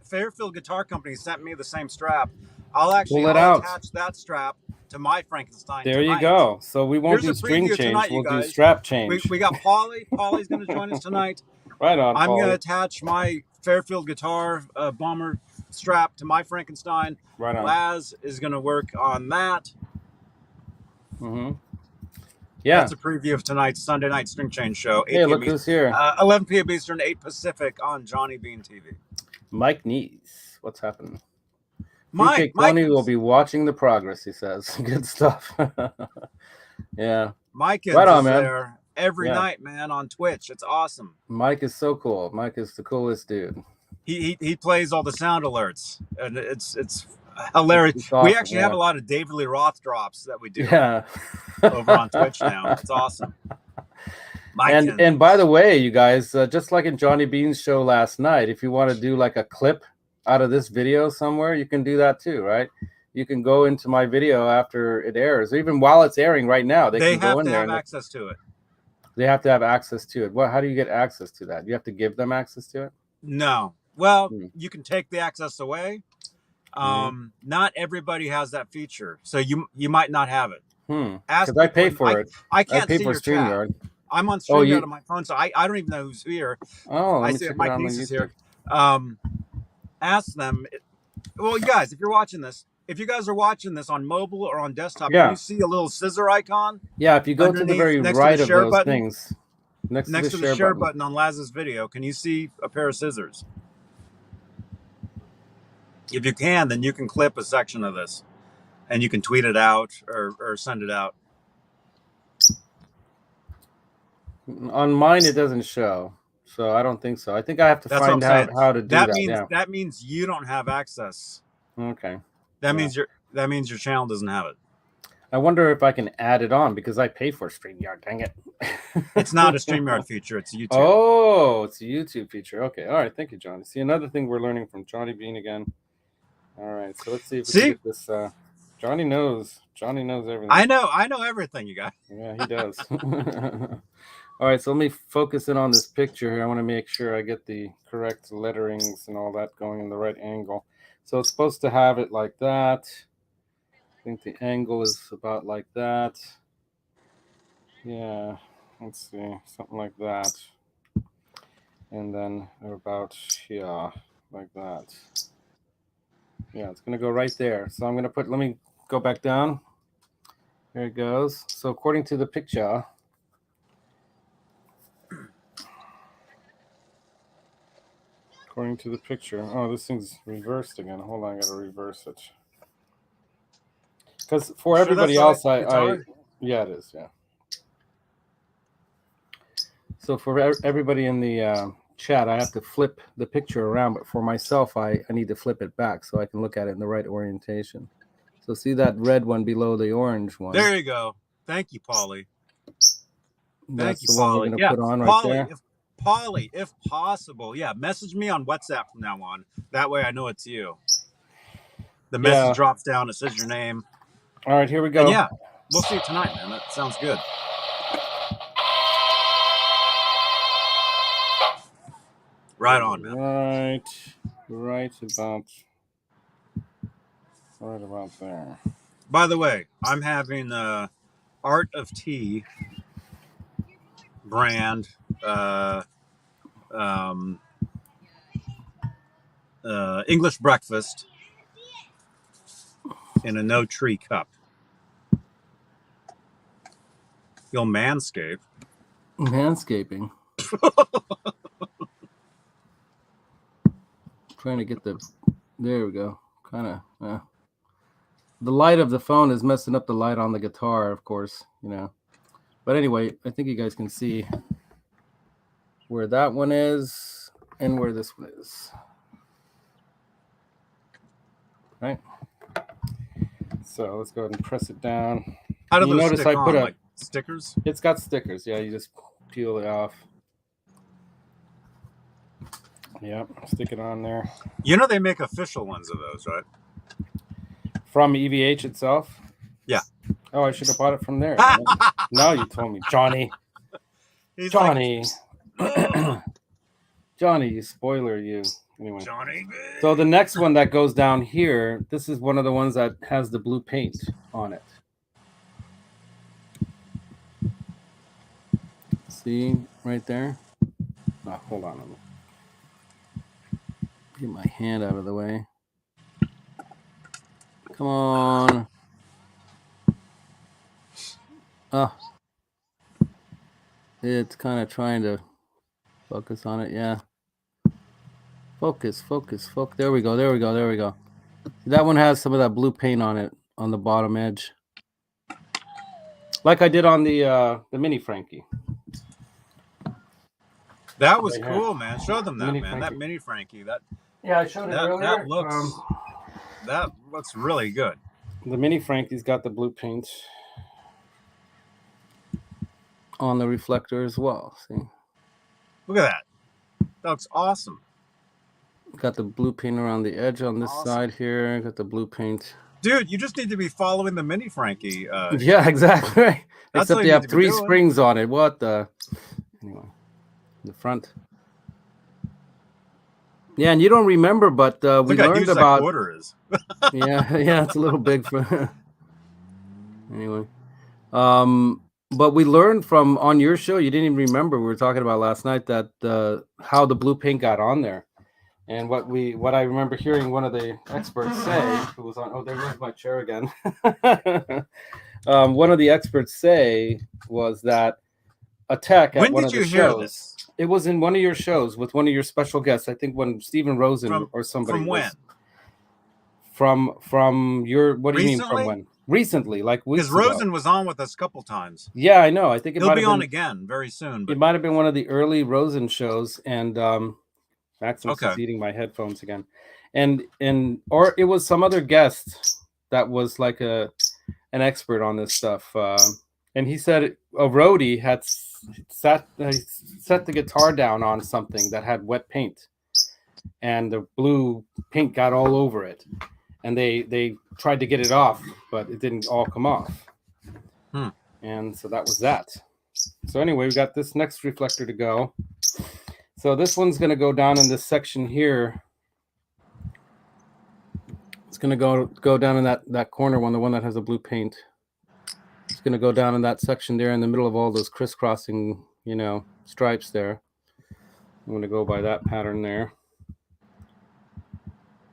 Fairfield Guitar Company sent me the same strap. I'll actually attach that strap to my Frankenstein. There you go. So we won't do string change. Tonight, we'll do strap change. We got Polly. Polly's going to join us tonight. Right on. I'm going to attach my Fairfield Guitar Bomber strap to my Frankenstein. Right on. Laz is going to work on that. Mm-hmm. Yeah. That's a preview of tonight's Sunday night string change show. Hey, look who's here. 11 p.m. Eastern, 8 Pacific on Johnny Beane TV. Mcknight. What's happening? Mike will be watching the progress, he says. Good stuff. Yeah. Mike is there every night, man, on Twitch. It's awesome. Mike is so cool. Mike is the coolest dude. He plays all the sound alerts, and it's hilarious. It's awesome. We actually have a lot of David Lee Roth drops that we do over on Twitch now. It's awesome. And by the way, you guys, just like in Johnny Beane's show last night, if you want to do like a clip out of this video somewhere, you can do that too, right? You can go into my video after it airs, or even while it's airing right now. They can go in there. They have to have access to it. They have to have access to it. Well, how do you get access to that? You have to give them access to it? No. Well, you can take the access away. Not everybody has that feature, so you might not have it. Because I pay for it. I can't pay see for your StreamYard. chat. I'm on StreamYard on my phone, so I don't even know who's here. Oh, I see my niece is here. Ask them. Well, you guys, if you're watching this, if you guys are watching this on mobile or on desktop, can you see a little scissor icon? Yeah, if you go to the very right of those things, next to the share button on Laz's video, can you see a pair of scissors? If you can, then you can clip a section of this, and you can tweet it out or send it out. On mine, it doesn't show, so I don't think so. I think I have to find out how to do that. That means you don't have access. Okay. That means your channel doesn't have it. I wonder if I can add it on because I pay for StreamYard. Dang it! It's not a StreamYard feature. It's a YouTube. Oh, it's a YouTube feature. Okay. All right. Thank you, Johnny. See, another thing we're learning from Johnny Beane again. All right. So let's see if we can get this. Johnny knows. Johnny knows everything. I know everything, you guys. Yeah, he does. All right. So let me focus in on this picture here. I want to make sure I get the correct letterings and all that going in the right angle. So it's supposed to have it like that. I think the angle is about like that. Yeah, let's see, something like that. And then about here, like that. Yeah, it's going to go right there. So I'm going to let me go back down. There it goes. So according to the picture, oh, this thing's reversed again. Hold on, I got to reverse it. Because for everybody else, yeah, it is, yeah. So for everybody in the chat, I have to flip the picture around, but for myself, I need to flip it back so I can look at it in the right orientation. So see that red one below the orange one? There you go. Thank you, Polly. Thank you, Polly. We're going to put on right there. Polly, if possible, message me on WhatsApp from now on. That way I know it's you. The message drops down. It says your name. All right, here we go. And we'll see you tonight, man. That sounds good. Right on, man. Right about there. By the way, I'm having Art of Tea brand English breakfast in a no tree cup. You'll manscape. Manscaping. Trying to get the. There we go. Kind of. The light of the phone is messing up the light on the guitar, of course, you know. But anyway, I think you guys can see where that one is and where this one is. Right? So let's go ahead and press it down. How do you those notice stick I on? put Like stickers? It's got stickers. Yeah, you just peel it off. Yep, stick it on there. You know they make official ones of those, right? From EVH itself? Yeah. Oh, I should have bought it from there. No, you told me. Johnny. Johnny. Like, Johnny, you spoiler, you. Anyway. Johnny. So the next one that goes down here, this is one of the ones that has the blue paint on it. See right there? Oh, hold on. Get my hand out of the way. Come on. Oh. It's kind of trying to focus on it. Yeah. Focus. There we go. That one has some of that blue paint on it on the bottom edge. Like I did on the Mini Frankie. That was cool, man. Show them that, Mini man. Frankie. That Mini Frankie. Yeah, I showed it earlier. That looks really good. The Mini Frankie's got the blue paint on the reflector as well. See? Look at that. That looks awesome. Got the blue paint around the edge on this side here. Got the blue paint. Dude, you just need to be following the Mini Frankie. Yeah, exactly. Except they have 3 springs on it. What the? Anyway, the front. Yeah, and you don't remember, but we learned about. That quarter is. yeah, it's a little big for. Anyway, but we learned from on your show. You didn't even remember. We were talking about last night that how the blue paint got on there. And what I remember hearing one of the experts say, who was on, oh, there goes my chair again. One of the experts say was that a tech at one of the shows. It was in one of your shows with one of your special guests. I think when Stephen Rosen or somebody. From when? From your. What do you Recently? mean from when? Recently, like weeks ago. Because Rosen was on with us a couple times. Yeah, I know. I think he'll be on again very soon. But... It might have been one of the early Rosen shows, and Maximus is eating my headphones again, or it was some other guest that was like an expert on this stuff, and he said a roadie had set the guitar down on something that had wet paint, and the blue paint got all over it, and they tried to get it off, but it didn't all come off, and so that was that. So anyway, we got this next reflector to go. So this one's going to go down in this section here. It's going to go down in that corner one, the one that has the blue paint. It's going to go down in that section there in the middle of all those crisscrossing, stripes there. I'm going to go by that pattern there.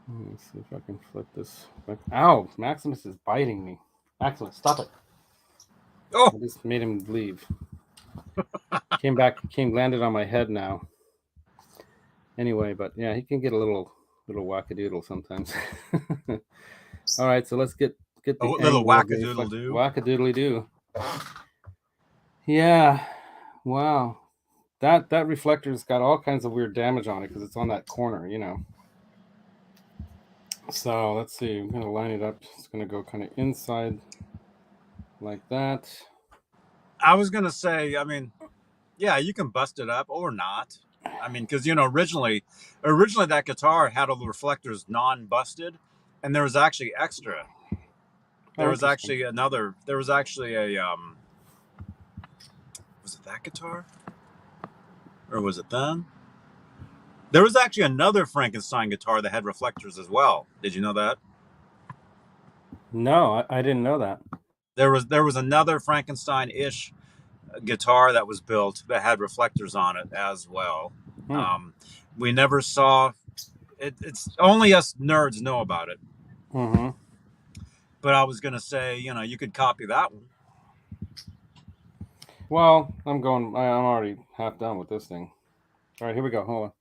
Let's see if I can flip this. Ow! Maximus is biting me. Maximus, stop it. Oh! I just made him leave. Landed on my head now. Anyway, but yeah, he can get a little wackadoodle sometimes. All right, so let's get the little wackadoodle-doo. Wackadoodly-doo. Yeah, wow. That reflector's got all kinds of weird damage on it because it's on that corner, So let's see. I'm gonna line it up. It's gonna go kind of inside like that. I was gonna say, yeah, you can bust it up or not. Because originally that guitar had all the reflectors non-busted, and there was actually extra. There was actually a was it that guitar? Or was it them? There was actually another Frankenstein guitar that had reflectors as well. Did you know that? No, I didn't know that. There was another Frankenstein-ish guitar that was built that had reflectors on it as well. We never saw it's only us nerds know about it. Mm-hmm. But I was gonna say, you know, you could copy that one. Well, I'm already half done with this thing. All right, here we go. Hold on.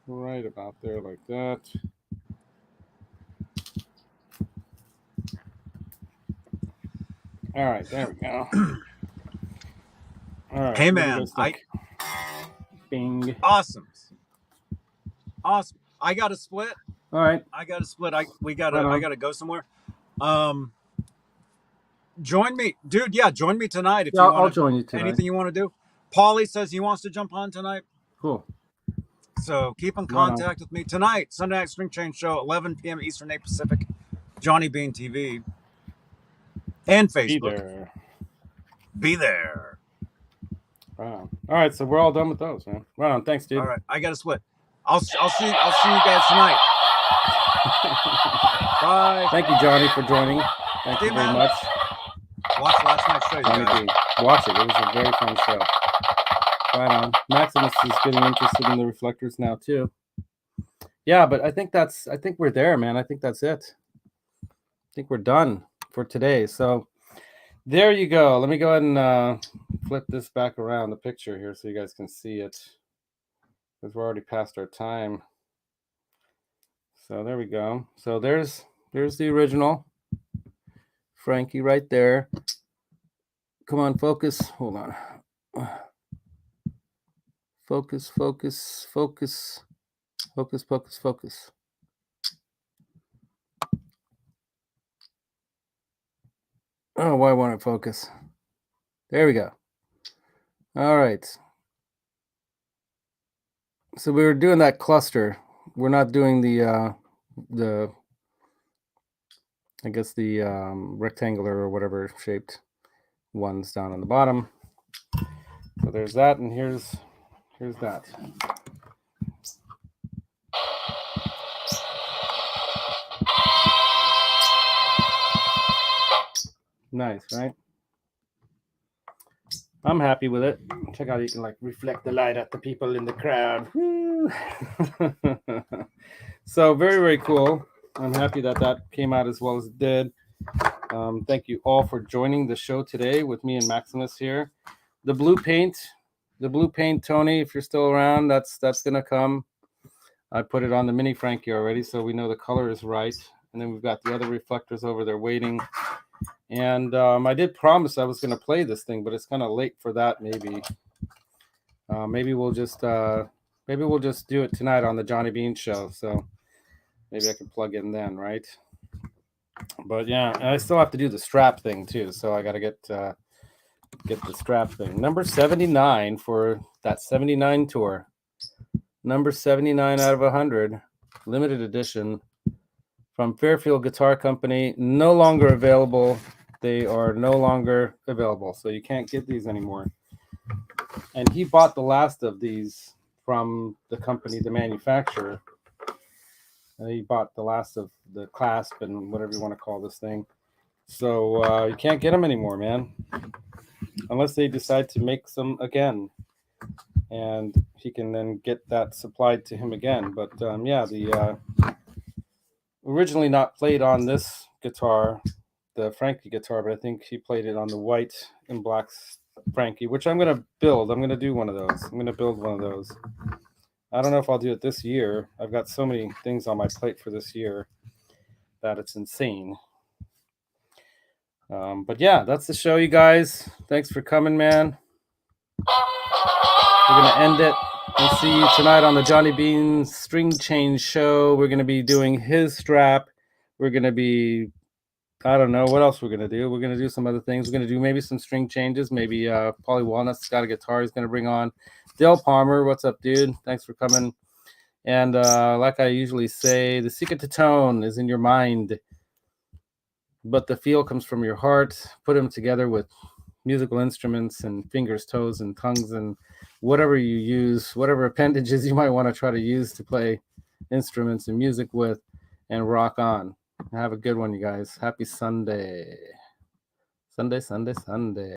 Right about there, like that. All right, there we go. All right. Hey What do you man, guys think? Bing. awesome. I got a split. All right. I got a split. Right I on. gotta go somewhere. Join me, dude. Yeah, join me tonight if Yeah, you I'll want to. join you tonight. Anything you want to do. Paulie says he wants to jump on tonight. Cool. So keep in Right on. contact with me tonight. Sunday Night String Change Show, 11 p.m. Eastern, 8 Pacific. Johnny Beane TV and Facebook. Be there. Be there. Right on. All right, so we're all done with those, man. Right on. Thanks, dude. All right, I got to split. I'll see you guys tonight. Bye. Thank you, Johnny, for joining. Thank you very much. Watch last night's show, you Johnny guys. Beane. Watch it. It was a very fun show. Right on. Maximus is getting interested in the reflectors now too. Yeah, but I think we're there, man. I think that's it. I think we're done for today. So there you go. Let me go ahead and flip this back around the picture here so you guys can see it. Because we're already past our time. So there we go. So there's the original Frankie right there. Come on, focus. Hold on. Focus, focus, focus. Focus, focus, focus. Oh, why won't it focus? There we go. All right. So we were doing that cluster. We're not doing the I guess the rectangular or whatever shaped ones down on the bottom. So there's that, and here's that. Nice, right? I'm happy with it. Check out, you can like reflect the light at the people in the crowd. So very, very cool. I'm happy that came out as well as it did. Thank you all for joining the show today with me and Maximus here. The blue paint, Tony, if you're still around, that's gonna come. I put it on the mini Frankie already, so we know the color is right. And then we've got the other reflectors over there waiting. And I did promise I was going to play this thing, but it's kind of late for that. Maybe we'll just do it tonight on the Johnny Beane show. So maybe I can plug in then, right? But yeah, and I still have to do the strap thing too. So I got to get the strap thing. Number 79 for that 79 tour. Number 79 out of 100, limited edition from Fairfield Guitar Company. No longer available. They are no longer available, so you can't get these anymore. And he bought the last of these from the company, the manufacturer. And he bought the last of the clasp and whatever you want to call this thing. So you can't get them anymore, man. Unless they decide to make some again. And he can then get that supplied to him again. But yeah, the originally not played on this guitar, the Frankie guitar, but I think he played it on the white and black Frankie, which I'm going to build. I'm going to do one of those. I'm going to build one of those. I don't know if I'll do it this year. I've got so many things on my plate for this year that it's insane. But yeah, that's the show, you guys. Thanks for coming, man. We're going to end it. We'll see you tonight on the Johnny Beane String Change Show. We're going to be doing his strap. We're going to be, I don't know what else we're going to do. We're going to do some other things. We're going to do maybe some string changes. Maybe Paulie Walnut's got a guitar he's going to bring on. Dale Palmer, what's up, dude? Thanks for coming. And like I usually say, the secret to tone is in your mind, but the feel comes from your heart. Put them together with musical instruments and fingers, toes, and tongues, and whatever you use, whatever appendages you might want to try to use to play instruments and music with, and rock on. Have a good one, you guys. Happy Sunday. Sunday, Sunday, Sunday.